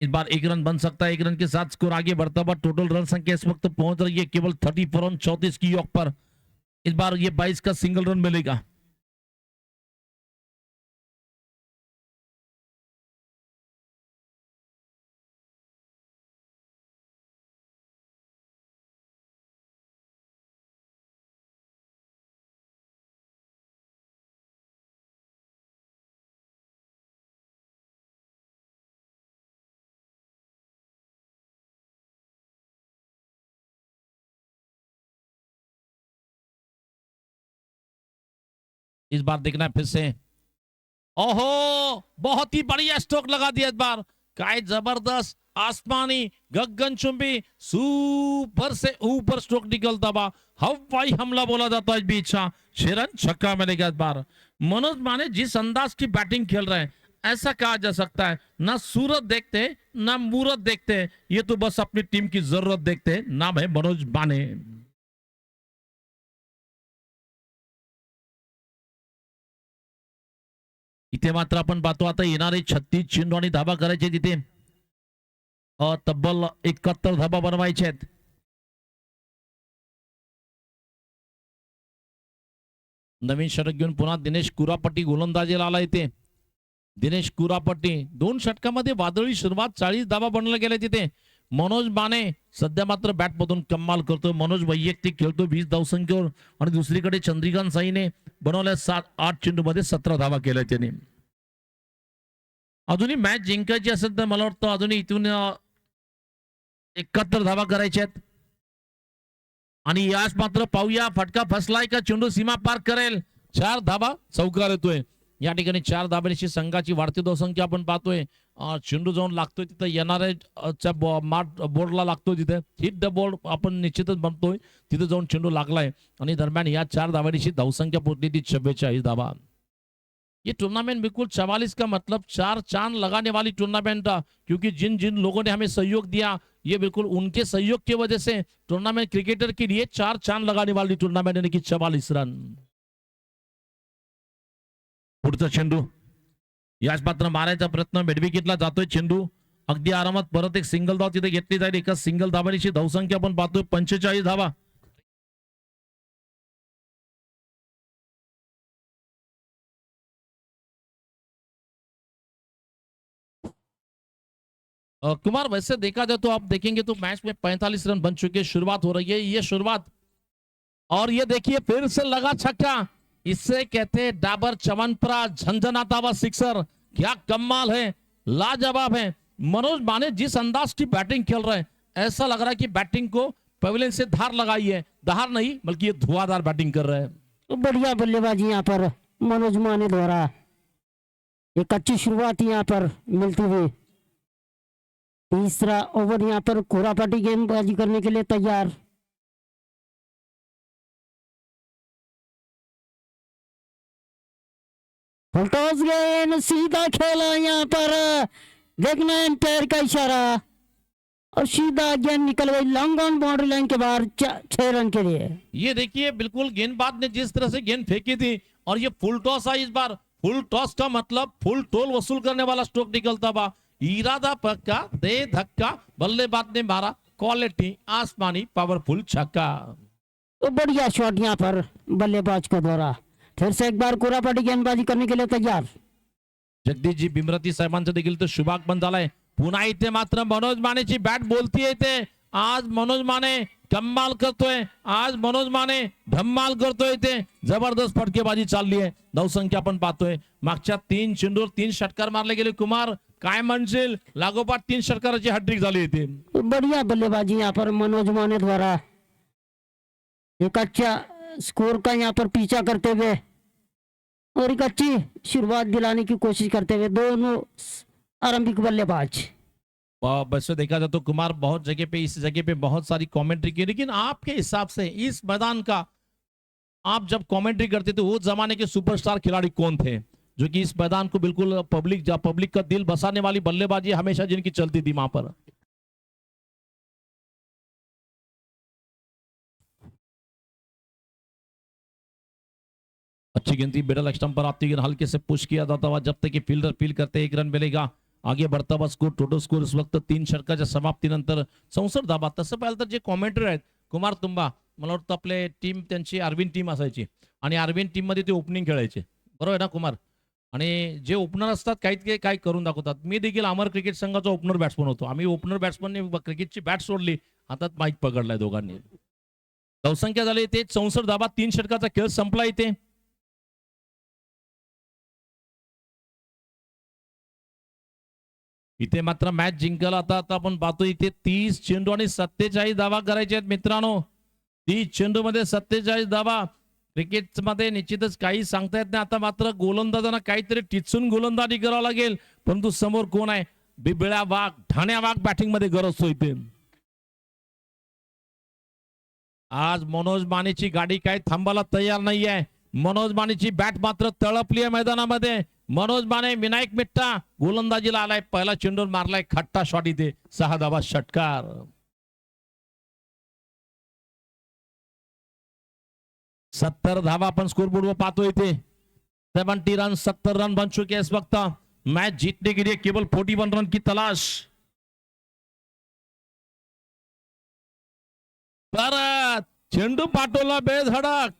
इस बार एक रन बन सकता है. एक रन के साथ स्कोर आगे बढ़ता हुआ टोटल रन संख्या इस वक्त पहुंच रही है केवल 34 रन 34 की योग पर. इस बार ये 22 का सिंगल रन मिलेगा. इस बार देखना है फिर से. ओहो बहुत ही बढ़िया स्ट्रोक लगा दिया इस बार. काय जबरदस्त आसमानी गगनचुंबी सुपर से ऊपर स्ट्रोक निकलता हुआ हवाई हमला बोला जाता है इस बीच का. 6 रन छक्का मिलेगा इस बार. मनोज माने जिस अंदाज की बैटिंग खेल रहे हैं ऐसा कहा जा सकता है ना सूरत देखते ना मूरत देखते, ये तो बस अपनी टीम की जरूरत देखते. नाम है मनोज माने. इथे मात्र आपण पाहतो आता येणारे 36 चेंडू आणि धाबा करायचे तिथे तब्बल 71 धाबा बनवायचे आहेत. नवीन षटक घेऊन पुन्हा दिनेश कुरापट्टी गोलंदाजीला आला इथे. दिनेश कुरापट्टी 2 षटकामध्ये वादळी सुरुवात 40 धाबा बनवल्या गेल्या तिथे. मनोज माने सध्या मात्र बॅट मधून कमाल करतो. मनोज वैयक्तिक खेळतो 20 धावसंख्येवर आणि दुसरीकडे चंद्रिकांत साईने बनवल्या 7-8 चेंडू मध्ये 17 धावा केल्या त्याने. अजूनही मॅच जिंकायची असेल तर मला वाटतं अजूनही इथून 71 धावा करायच्या आहेत. आणि यास मात्र पाहूया फटका फसलाय का चेंडू सीमा पार करेल. 4 धावा चौकार येतोय या ठिकाणी. 4 धाब्याची संघाची वाढती धावसंख्या आपण पाहतोय. चेंडू जाऊन लागतोय तिथं येणाऱ्या बोर्डला लागतोय तिथे हिट द बोर्ड आपण निश्चितच बनतोय तिथे जाऊन चेंडू लागलाय. आणि दरम्यान या 4 धाब्याची धावसंख्या पोहोचली ती 44 धावा. ये टूर्नामेंट बिल्कुल 44 का मतलब 4 चांद लगाने वाली टूर्नामेंट था. क्योंकि जिन जिन लोगों ने हमें सहयोग दिया ये बिल्कुल उनके सहयोग की वजह से टूर्नामेंट क्रिकेटर के लिए 4 चांद लगाने वाली टूर्नामेंट यानी कि 44 रन. पुढचा चेंडू याच मात्र मारायचा प्रयत्न मिडविकेटला जातोय चेंडू. अगदी आरामात परत एक सिंगल धाव तिथे घेतली जाईल. एका सिंगल धावांची धावसंख्या आपण पाहतोय 45 धावा. कुमार वैसे देखा जाए तो आप देखेंगे तो मैच में 45 रन बन चुके. शुरुआत हो रही है ये शुरुआत. और ये देखिए फिर से लगा छक्का. इससे कहते हैं डाबर च्यवनप्राश झंझनाता हुआ सिक्सर. क्या कमाल है लाजवाब है. मनोज माने जिस अंदाज की बैटिंग खेल रहे हैं ऐसा लग रहा है कि बैटिंग को पवेलियन से धार लगाई है. धार नहीं बल्कि ये धुआंधार बैटिंग कर रहे हैं. तो बढ़िया बल्लेबाजी यहाँ पर मनोज माने द्वारा. एक अच्छी शुरुआत यहाँ पर मिलती हुई. तीसरा ओवर यहाँ पर कुरापट्टी गेंदबाजी करने के लिए तैयार. फुलटॉस गेंद सीधा खेला यहाँ पर. देखना एम्पायर का इशारा और सीधा गेंद निकल गई लॉन्ग ऑन बाउंड्री लाइन के बाहर 6 रन के लिए. ये देखिए बिल्कुल गेंदबाज ने जिस तरह से गेंद फेंकी थी और ये फुल टॉस है. इस बार फुल टॉस का मतलब फुल टोल वसूल करने वाला स्ट्रोक निकलता हुआ. इरादा पक्का दे धक्का बल्लेबाज ने मारा क्वालिटी आसमानी पावरफुल छक्का. तो बढ़िया शॉट यहाँ पर बल्लेबाज के द्वारा. फिर से एक बार कुरापट्टी गेंदबाजी करने के लिए तैयार. जगदीशजी बिमरती साहेबांचं देखील तर शुभागमन झालाय. पुन्हा इथे मात्र मनोज मानेची बॅट बोलतीये इथे. आज मनोज माने कमाल करतोय. आज मनोज माने धम्माल करतोय इथे. जबरदस्त फटकेबाजी चालली आहे. धावसंख्या आपण पाहतोय मागच्या 3 चेंडूवर 3 षटकार मारले गेले कुमार. काय म्हणशील? लागोपाठ 3 षटकाराची हॅट्रिक झाली इथे. बढ़िया बल्लेबाजी यहाँ पर मनोज माने द्वारा एक अच्छा स्कोर का यहाँ पर पीछा करते हुए और एक अच्छी शुरुआत दिलाने की कोशिश करते हुए दोनों आरंभिक बल्लेबाज। वैसे देखा जाए तो कुमार बहुत जगह पे, इस जगह पे बहुत सारी कमेंट्री की, लेकिन आपके हिसाब से इस मैदान का आप जब कमेंट्री करते थे वो जमाने के सुपरस्टार खिलाड़ी कौन थे जो कि इस मैदान को बिल्कुल पब्लिक का दिल बसाने वाली बल्लेबाजी हमेशा जिनकी चलती थी वहां पर? अच्छी गिनती मिडल स्टंप पर आती है, हल्के से पुश किया जाता हुआ जब तक कि फील्डर फील करते 1 रन मिलेगा. आगे बढ़ता हुआ स्कोर, टोटल स्कोर इस वक्त 3 षटकाच्या समाप्तीनंतर 64 धाबा. तसं पाहिलं तर जे कॉमेंट्री आहेत कुमार तुंबा, मला वाटतं आपले टीम त्यांची अरविंद टीम असायची आणि अरविंद टीम मध्ये ते ओपनिंग खेळायचे, बरोबर आहे ना कुमार? आणि जे ओपनर असतात काही काय करून दाखवतात. मी देखील अमर क्रिकेट संघाचा ओपनर बॅट्समन होतो. आम्ही ओपनर बॅट्समनने क्रिकेटची बॅट सोडली, हातात माईक पकडलाय दोघांनी. धावसंख्या झाली ते 64 धाबा. 3 षटकाचा खेळ संपला इथे. इथे मात्र मॅच जिंकायला आता आपण पाहतो इथे 30 चेंडू आणि 47 धावा करायचे आहेत मित्रांनो. 30 चेंडू मध्ये 47 धावा. क्रिकेट मध्ये निश्चितच काही सांगता येत नाही. आता मात्र गोलंदाजांना काहीतरी टिचून गोलंदाजी करावं लागेल, परंतु समोर कोण आहे? बिबळ्या वाघ, ठाण्या वाघ बॅटिंग मध्ये गरजतो इथे. आज मनोज मानेची गाडी काय थांबायला तयार नाहीये. मनोज मानेची बॅट मात्र तळपली आहे मैदानामध्ये. मनोज माने, विनायक मिट्टा गोलंदाजीला आलाय. पहिला चेंडू मारलाय, खट्टा शॉट इथे. 6 धावा षटकार. 70 धावा आपण स्कोरबोर्ड वर पाहतो इथे. 70 रन, 70 रन बन चुके इस वक्त. मैच जीतने के लिए केवल 41 रन की तलाश. परत चेंडू पाठवला बेधडक.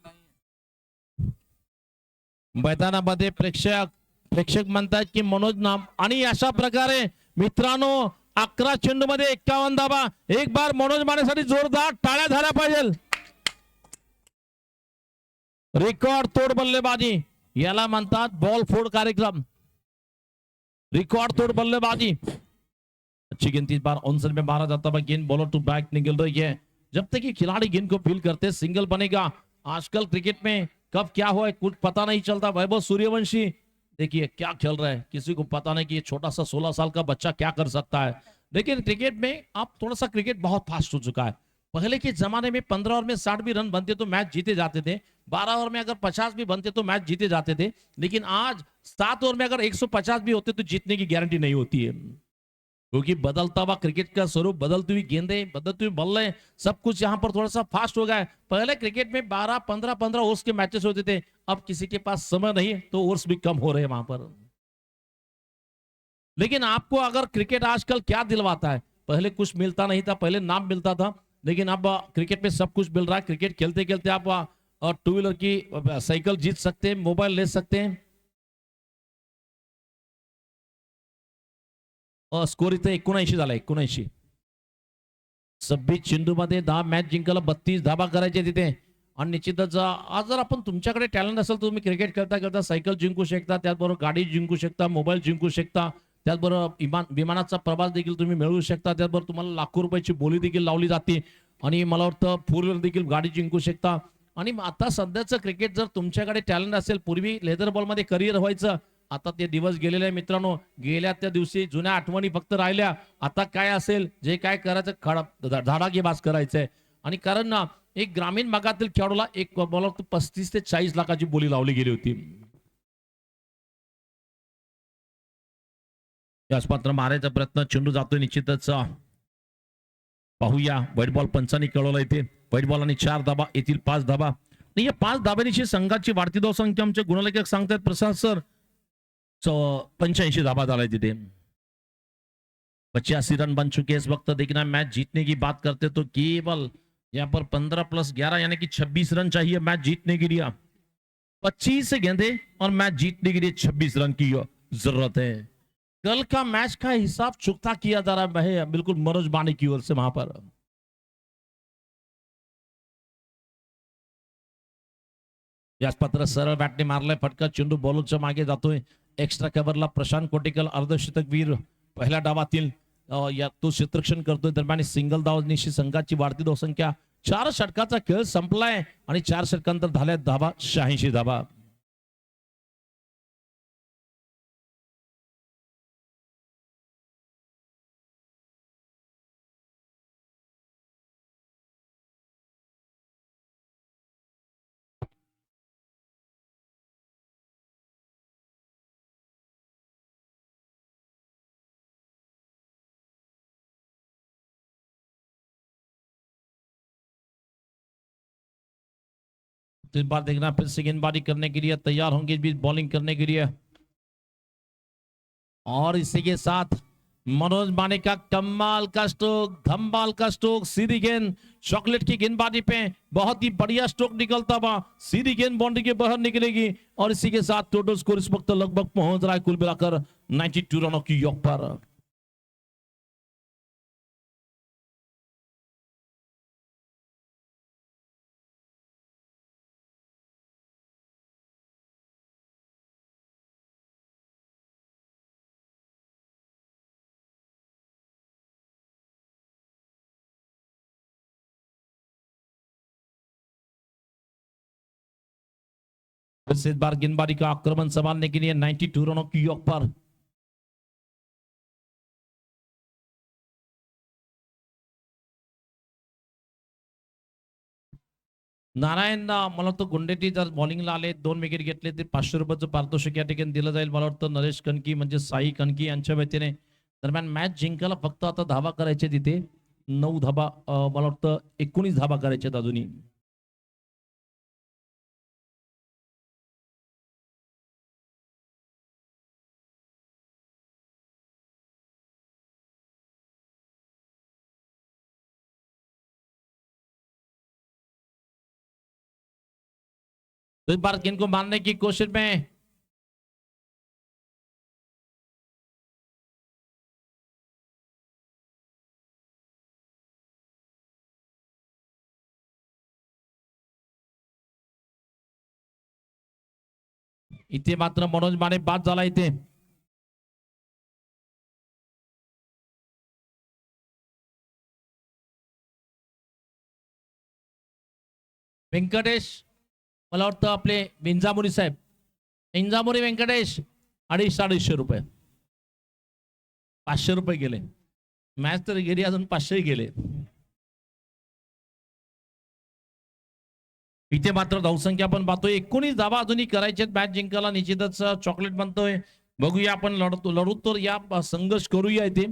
मैदानामध्ये प्रेक्षक म्हणतात की मनोज नाम, आणि अशा प्रकारे मित्रांनो 11 चेंडू मध्ये 51 धावा. एक बार मनोज मानेसाठी जोरदार टाळ्या झाल्या पाहिजे. रेकॉर्ड तोड बल्लेबाजी याला म्हणतात बॉल फोड कार्यक्रम. रिकॉर्ड तोड़ बल्लेबाजी. अच्छी गिनती बार ऑनसेट में मारा जाता है. गेंद बॉलर टू बैक निकल रही है. जब तक ये खिलाड़ी गेंद को फील करते सिंगल बनेगा. आजकल क्रिकेट में कब क्या हुआ है कुछ पता नहीं चलता. वैभव सूर्यवंशी देखिए क्या खेल रहा है, किसी को पता नहीं कि ये छोटा सा 16 साल का बच्चा क्या कर सकता है. लेकिन क्रिकेट में अब थोड़ा सा क्रिकेट बहुत फास्ट हो चुका है. पहले के जमाने में 15 ओवर में 60 भी रन बनते तो मैच जीते जाते थे. 12 ओवर में अगर 50 भी बनते तो मैच जीते जाते थे. लेकिन आज 7 ओवर में अगर 150 भी होते तो जीतने की गारंटी नहीं होती है, क्योंकि बदलता हुआ क्रिकेट का स्वरूप, बदलती हुई गेंदें, बदलती हुई बल्ले, सब कुछ यहाँ पर थोड़ा सा फास्ट हो गया है. पहले क्रिकेट में 12, 15 ओवर्स के मैचेस होते थे. अब किसी के पास समय नहीं है तो ओवर्स भी कम हो रहे हैं वहां पर. लेकिन आपको अगर क्रिकेट आजकल क्या दिलवाता है, पहले कुछ मिलता नहीं था, पहले नाम मिलता था, लेकिन अब क्रिकेट में सब कुछ मिल रहा है. क्रिकेट खेलते खेलते आप 2 व्हीलर की साइकिल जीत सकते हैं, मोबाइल ले सकते हैं. स्कोर इथे 79 झाला. 79. 26 चेंडू मध्ये 10 मॅच जिंकायला 32 धाबा करायचे तिथे. आणि निश्चितच आज जर आपण तुमच्याकडे टॅलेंट असेल तर तुम्ही क्रिकेट खेळता खेळता सायकल जिंकू शकता, त्याचबरोबर गाडी जिंकू शकता, मोबाईल जिंकू शकता, त्याचबरोबर विमानाचा प्रवास देखील तुम्ही मिळवू शकता. त्याचबरोबर तुम्हाला लाखो रुपयाची बोली देखील लावली जाते. आणि मला वाटतं 4 व्हीलर देखील गाडी जिंकू शकता. आणि आता सध्याचं क्रिकेट जर तुमच्याकडे टॅलेंट असेल, पूर्वी लेदर बॉल मध्ये करिअर व्हायचं, आता ते दिवस गेलेले आहे मित्रांनो. गेल्या त्या दिवशी जुन्या आठवणी फक्त राहिल्या. आता काय असेल, जे काय करायचं धडाकेबाज करायचंय. आणि कारण ना एक ग्रामीण भागातील खेळाडूला एक बॉलर 35 ते 40 लाखाची बोली लावली गेली होती. याच पात्र मारायचा प्रयत्न, चेंडू जातोय निश्चितच. पाहूया व्हाईट बॉल पंचांनी कळवला इथे. व्हाईट बॉल आणि 4 धाबा येथील 5 धाबा. आणि या 5 धाब्यांची संघाची वाढती धावसंख्या आमचे गुणलेखक सांगतात प्रसाद सर 85 धाबा झाला तिथे. 85 रन बन चुके इस वक्त. देखना मैच जीतने की बात करते तो केवल यहाँ पर 15 + 11 यानी कि 26 रन चाहिए मैच जीतने के लिए. 25 गेंदे और मैच जीतने के लिए 26 रन की जरूरत है. कल का मैच का हिसाब चुकता किया जा रहा है बिल्कुल मनोज माने की ओर से वहां पर. याच पात्र सरळ बॅटने मारलाय फटका. चेंडू बॉलरच्या मागे जातोय. एक्स्ट्रा कव्हरला प्रशांत कोटेकल अर्धशतकवीर पहिल्या डावातील या तो क्षेत्ररक्षण करतोय. दरम्यान सिंगल धावनिशी संघाची वाढती धावसंख्या 4 षटकाचा खेळ संपलाय आणि 4 षटकांतर झाल्यात धावा 86 धावा. तो इस बार देखना फिर से गेंदबाजी करने के लिए तैयार होंगे इस बीच बॉलिंग करने के लिए. और इसी के साथ मनोज माने का कमाल का स्ट्रोक, धमाल का स्ट्रोक, सीधी गेंद चॉकलेट की गेंदबाजी पे बहुत ही बढ़िया स्ट्रोक निकलता हुआ सीधी गेंद बाउंड्री के बाहर निकलेगी. और इसी के साथ टोटल स्कोर इस वक्त लगभग पहुंच रहा है कुल मिलाकर 92 रनों की योग पर. इस बार गेंदबाजी का आक्रमण संभालने के लिए 92 रनों की योग पर. नारायण मला वाटतं गुंडेटी जर बॉलिंगला आले 2 विकेट घेतले ते 500 रुपयाचं पारितोषिक या ठिकाणी दिलं जाईल. मला वाटतं नरेश कणकी म्हणजे साई कणकी यांच्या वतीने. दरम्यान मॅच जिंकायला फक्त आता धावा करायचे तिथे 9 धावा मला वाटतं 19 धावा करायच्या अजूनही. तो इस बार गेंद को मारने की कोशिश में इथे मात्र मनोज माने बाद झाला इथे. व्यंकटेश मला वाटतं आपले विंजामुरी साहेब, विंजामुरी व्यंकटेश 250 रुपये, 500 रुपये गेले. मॅच तर गेली अजून 500 गेले. इथे मात्र धावसंख्या पण पाहतोय 19 धावा अजूनही करायचे मॅच जिंकायला निश्चितच चॉकलेट बनतोय. बघूया आपण लढू तर या संघर्ष करूया इथे.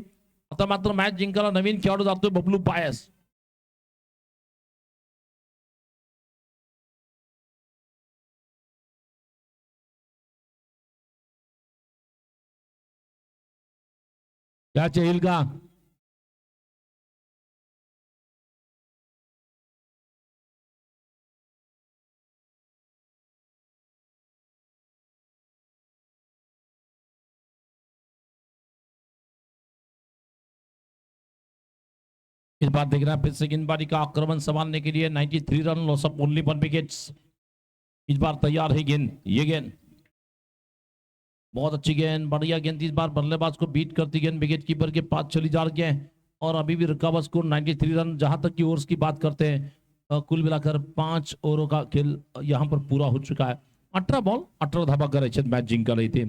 आता मात्र मॅच जिंकायला नवीन खेळाडू जातोय बबलू पायस. त्याचे येईल का? इस बार देख रहा है फिर से गेंदबाजी का आक्रमण संभालने के लिए 93 run loss of only 1 wickets. इस बार तैयार है गेंद, ये गेंद बहुत अच्छी गेंद, बढ़िया गेंद. इस बार बल्लेबाज को बीट करती गेंद विकेट कीपर के पास चली जा रही है. और अभी भी रिकवर स्कोर 93 रन. जहां तक की ओवर्स की बात करते हैं कुल मिलाकर 5 ओवरों का खेल यहां पर पूरा हो चुका है. 18 बॉल 18 धावा करायचे मॅच जिंकायला इथे.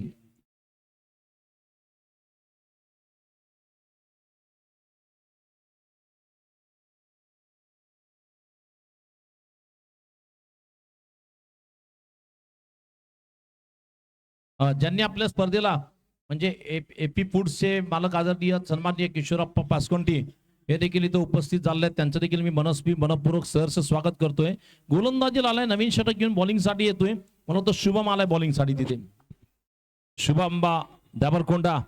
ज्यांनी आपल्या स्पर्धेला म्हणजे एपी फूड्सचे मालक आदरणीय सन्माननीय किशोरप्पा पासकोंटी हे देखील इथे उपस्थित झाले आहेत. त्यांचं देखील मी मनपूर्वक सहर्ष स्वागत करतोय. गोलंदाजीला आलाय, नवीन षटक घेऊन बॉलिंगसाठी येतोय. मला वाटतं शुभम आलाय बॉलिंगसाठी तिथे. शुभम दाबरकोंडा.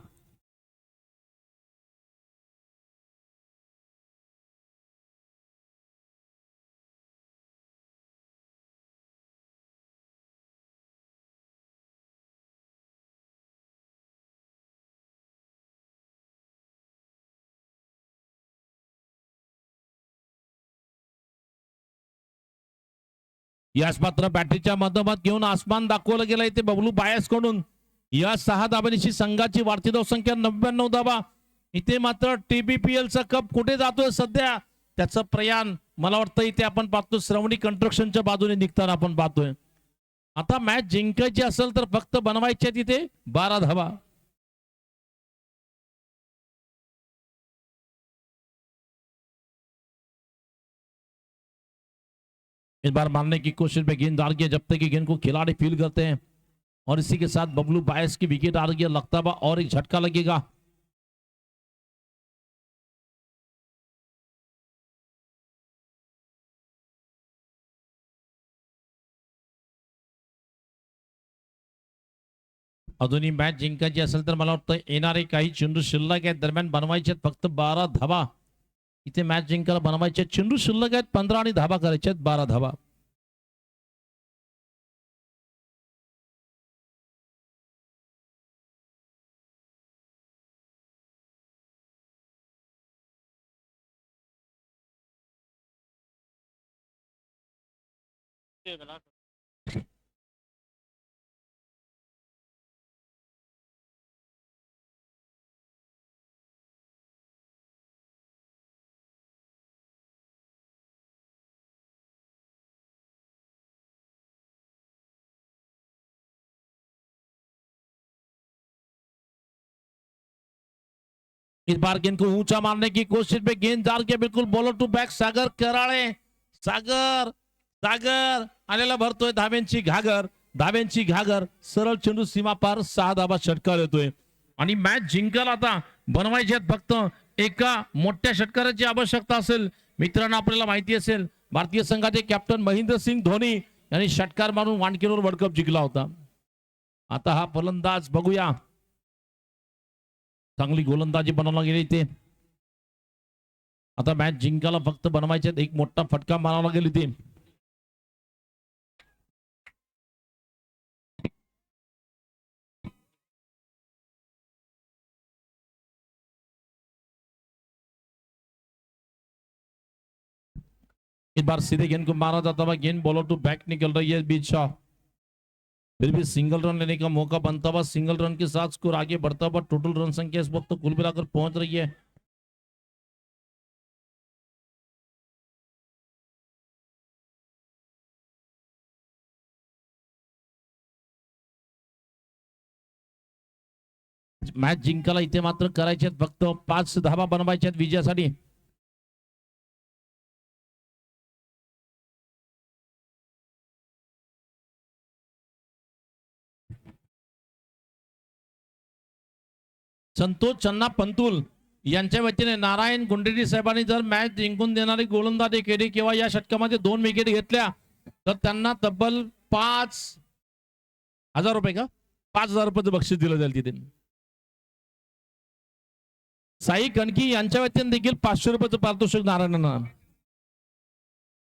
याच मात्र बॅटरीच्या मधोमध घेऊन आसमान दाखवलं गेलं इथे बबलू बायस कडून. या 6 धाबांची संघाची वाढती धावसंख्या 99 धाबा. इथे मात्र TBPL चा कप कुठे जातोय सध्या त्याचं प्रयाण मला वाटतं इथे आपण पाहतो श्रवणी कंस्ट्रक्शनच्या बाजूने निघताना आपण पाहतोय. आता मॅच जिंकायची असेल तर फक्त बनवायचे तिथे 12 धाबा. इस बार मारने की कोशिश में गेंददार की जब तक कि गेंद को खिलाड़ी फील करते हैं और इसी के साथ बबलू बायस की विकेट आ रही है लगता हुआ और एक झटका लगेगा. अजूनही मॅच जिंकायची असेल तर मला वाटतं येणारे काही चेंडू शिल्लक आहेत दरम्यान बनवायचे फक्त 12 धाबा. इथे मॅच जिंकायला बनवायचे चेंडू शिल्लक आहेत 15 आणि धाबा करायचे 12 धाबा. इस बार गेंद को ऊंचा मारने की कोशिश में गेंददार के बिल्कुल बॉलर टू बॅक सागर कराळे. सागर सागर आलेला भरतोय धाब्यांची घागर सरळ चेंडू सीमा पार 6 धाबा षटकार येतोय. आणि मॅच जिंकायला आता बनवायच्यात फक्त एका मोठ्या षटकाराची आवश्यकता असेल. मित्रांनो आपल्याला माहिती असेल भारतीय संघाचे कॅप्टन महेंद्रसिंग धोनी यांनी षटकार मारून वानखेडेवर वर्ल्ड कप जिंकला होता. आता हा फलंदाज बघूया चांगली गोलंदाजी बनवला गेली इथे. आता मॅच जिंकायला फक्त बनवायचे एक मोठा फटका मारावा लागेल इथे. इस बार सीधे गेंद को मारा जाता हुआ गेंद बॉलर टू बैक निकल रही है बीच शॉट. फिर भी सिंगल रन लेने का मौका बनता हुआ सिंगल रन के साथ स्कोर आगे बढ़ता हुआ टोटल रन संख्या इस वक्त कुल मिलाकर पहुंच रही है. मॅच जिंकायला इथे मात्र करायचे फक्त 5 धाबा बनवायचे विजयासाठी. संतोष चन्ना पंतुल यांच्या वतीने नारायण गुंडेरी साहेबांनी जर मॅच जिंकून देणारी गोलंदाजी केली किंवा या षटकामध्ये 2 विकेट घेतल्या तर त्यांना तब्बल 5,000 रुपये का 5,000 रुपयाचं बक्षीस दिलं जाईल तिथे. साई कणकी यांच्या वतीने देखील 500 रुपयाचं पारितोषिक नारायणांना.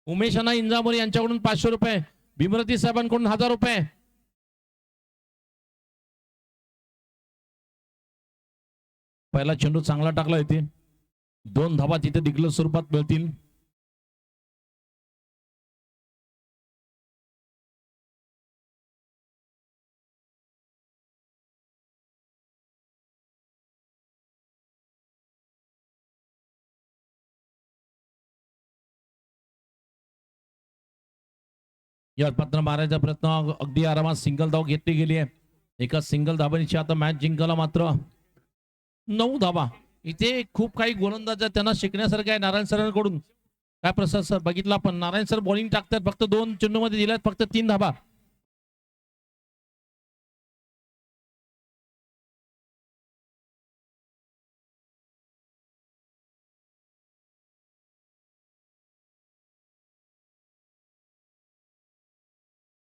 उमेश अण्णा इंजामोरी यांच्याकडून 500 रुपये. भीमरती साहेबांकडून 1,000 रुपये. पहिला चेंडू चांगला टाकला इथे 2 धाबा तिथे दिग्गज स्वरूपात मिळतील. या पत्र मारायचा प्रयत्न अगदी आरामात सिंगल धाव घेतली गेली आहे. एका सिंगल धाबांची आता मॅच जिंकायला मात्र 9 धाबा. इथे खूप काही गोलंदाज त्यांना शिकण्यासारखं आहे नारायण सरांकडून. काय प्रसाद सर बघितला पण नारायण सर बॉलिंग टाकतात फक्त 2 चेंडू मध्ये दिल्यात फक्त 3 धाबा.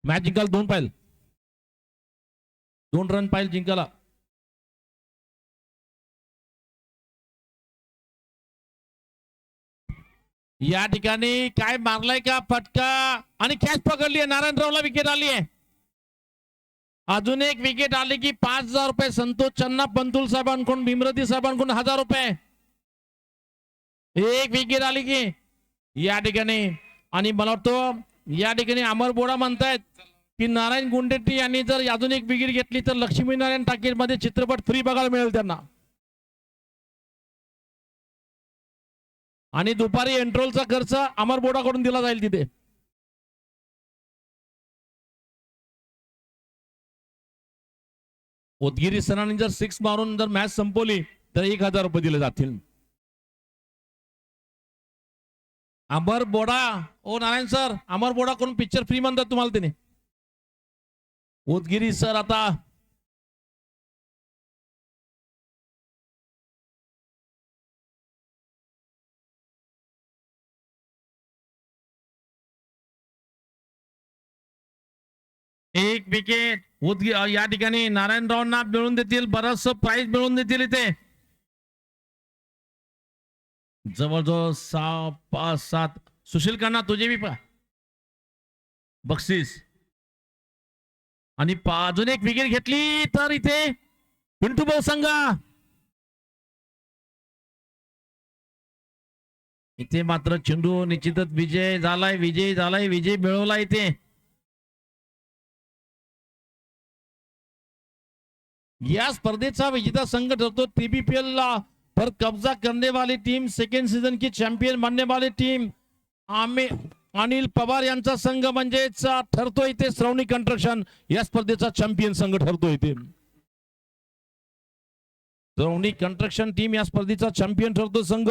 मॅच जिंकायला 2 पाहिजे 2 रन पाहिजे जिंकायला. या ठिकाणी काय मारलाय का फटका आणि कॅच पकडली आहे. नारायणरावला विकेट आली आहे. अजून एक विकेट आली की 5,000 रुपये संतोष चन्ना पंतुल साहेबांकडून भीमरती साहेबांकडून 1,000 रुपये. एक विकेट आली की या ठिकाणी आणि मला वाटतं या ठिकाणी अमर बोडा म्हणतायत की नारायण गुंडेट्टी यांनी जर अजून एक विकेट घेतली तर लक्ष्मीनारायण टाकीज मध्ये चित्रपट फ्री बघायला मिळेल त्यांना. आणि दुपारी एंट्रोलचा खर्च अमर बोर्डाकडून दिला जाईल तिथे. उदगिरी सरांनी जर 6 मारून जर मॅच संपवली तर 1000 रुपये दिले जातील. अमर बोडा, ओ नारायण सर, अमर बोडा कोण पिक्चर फ्री म्हणतात तुम्हाला त्याने. उदगिरी सर आता एक विकेट या ठिकाणी नारायणरावांना मिळून देतील, बरंच प्राइज मिळून देतील इथे. जवळजवळ 6, 5, 7. सुशील खन्ना तुझे बी बक्षीस. आणि अजून एक विकेट घेतली तर इथे पिंटू भाऊ संघ. इथे मात्र चेंडू निश्चितच विजय झालाय, विजय मिळवला इथे. या स्पर्धेचा विजेता संघ ठरतो TBPL ला पर कब्जा करने वाली टीम, सेकंड सीजन की चॅम्पियन बनने वाली टीम अनिल पवार यांचा संघ म्हणजेच ठरतो इथे. श्रवणी कंस्ट्रक्शन या स्पर्धेचा चॅम्पियन संघ ठरतो इथे. श्रवणी कंस्ट्रक्शन टीम या स्पर्धेचा चॅम्पियन ठरतो संघ.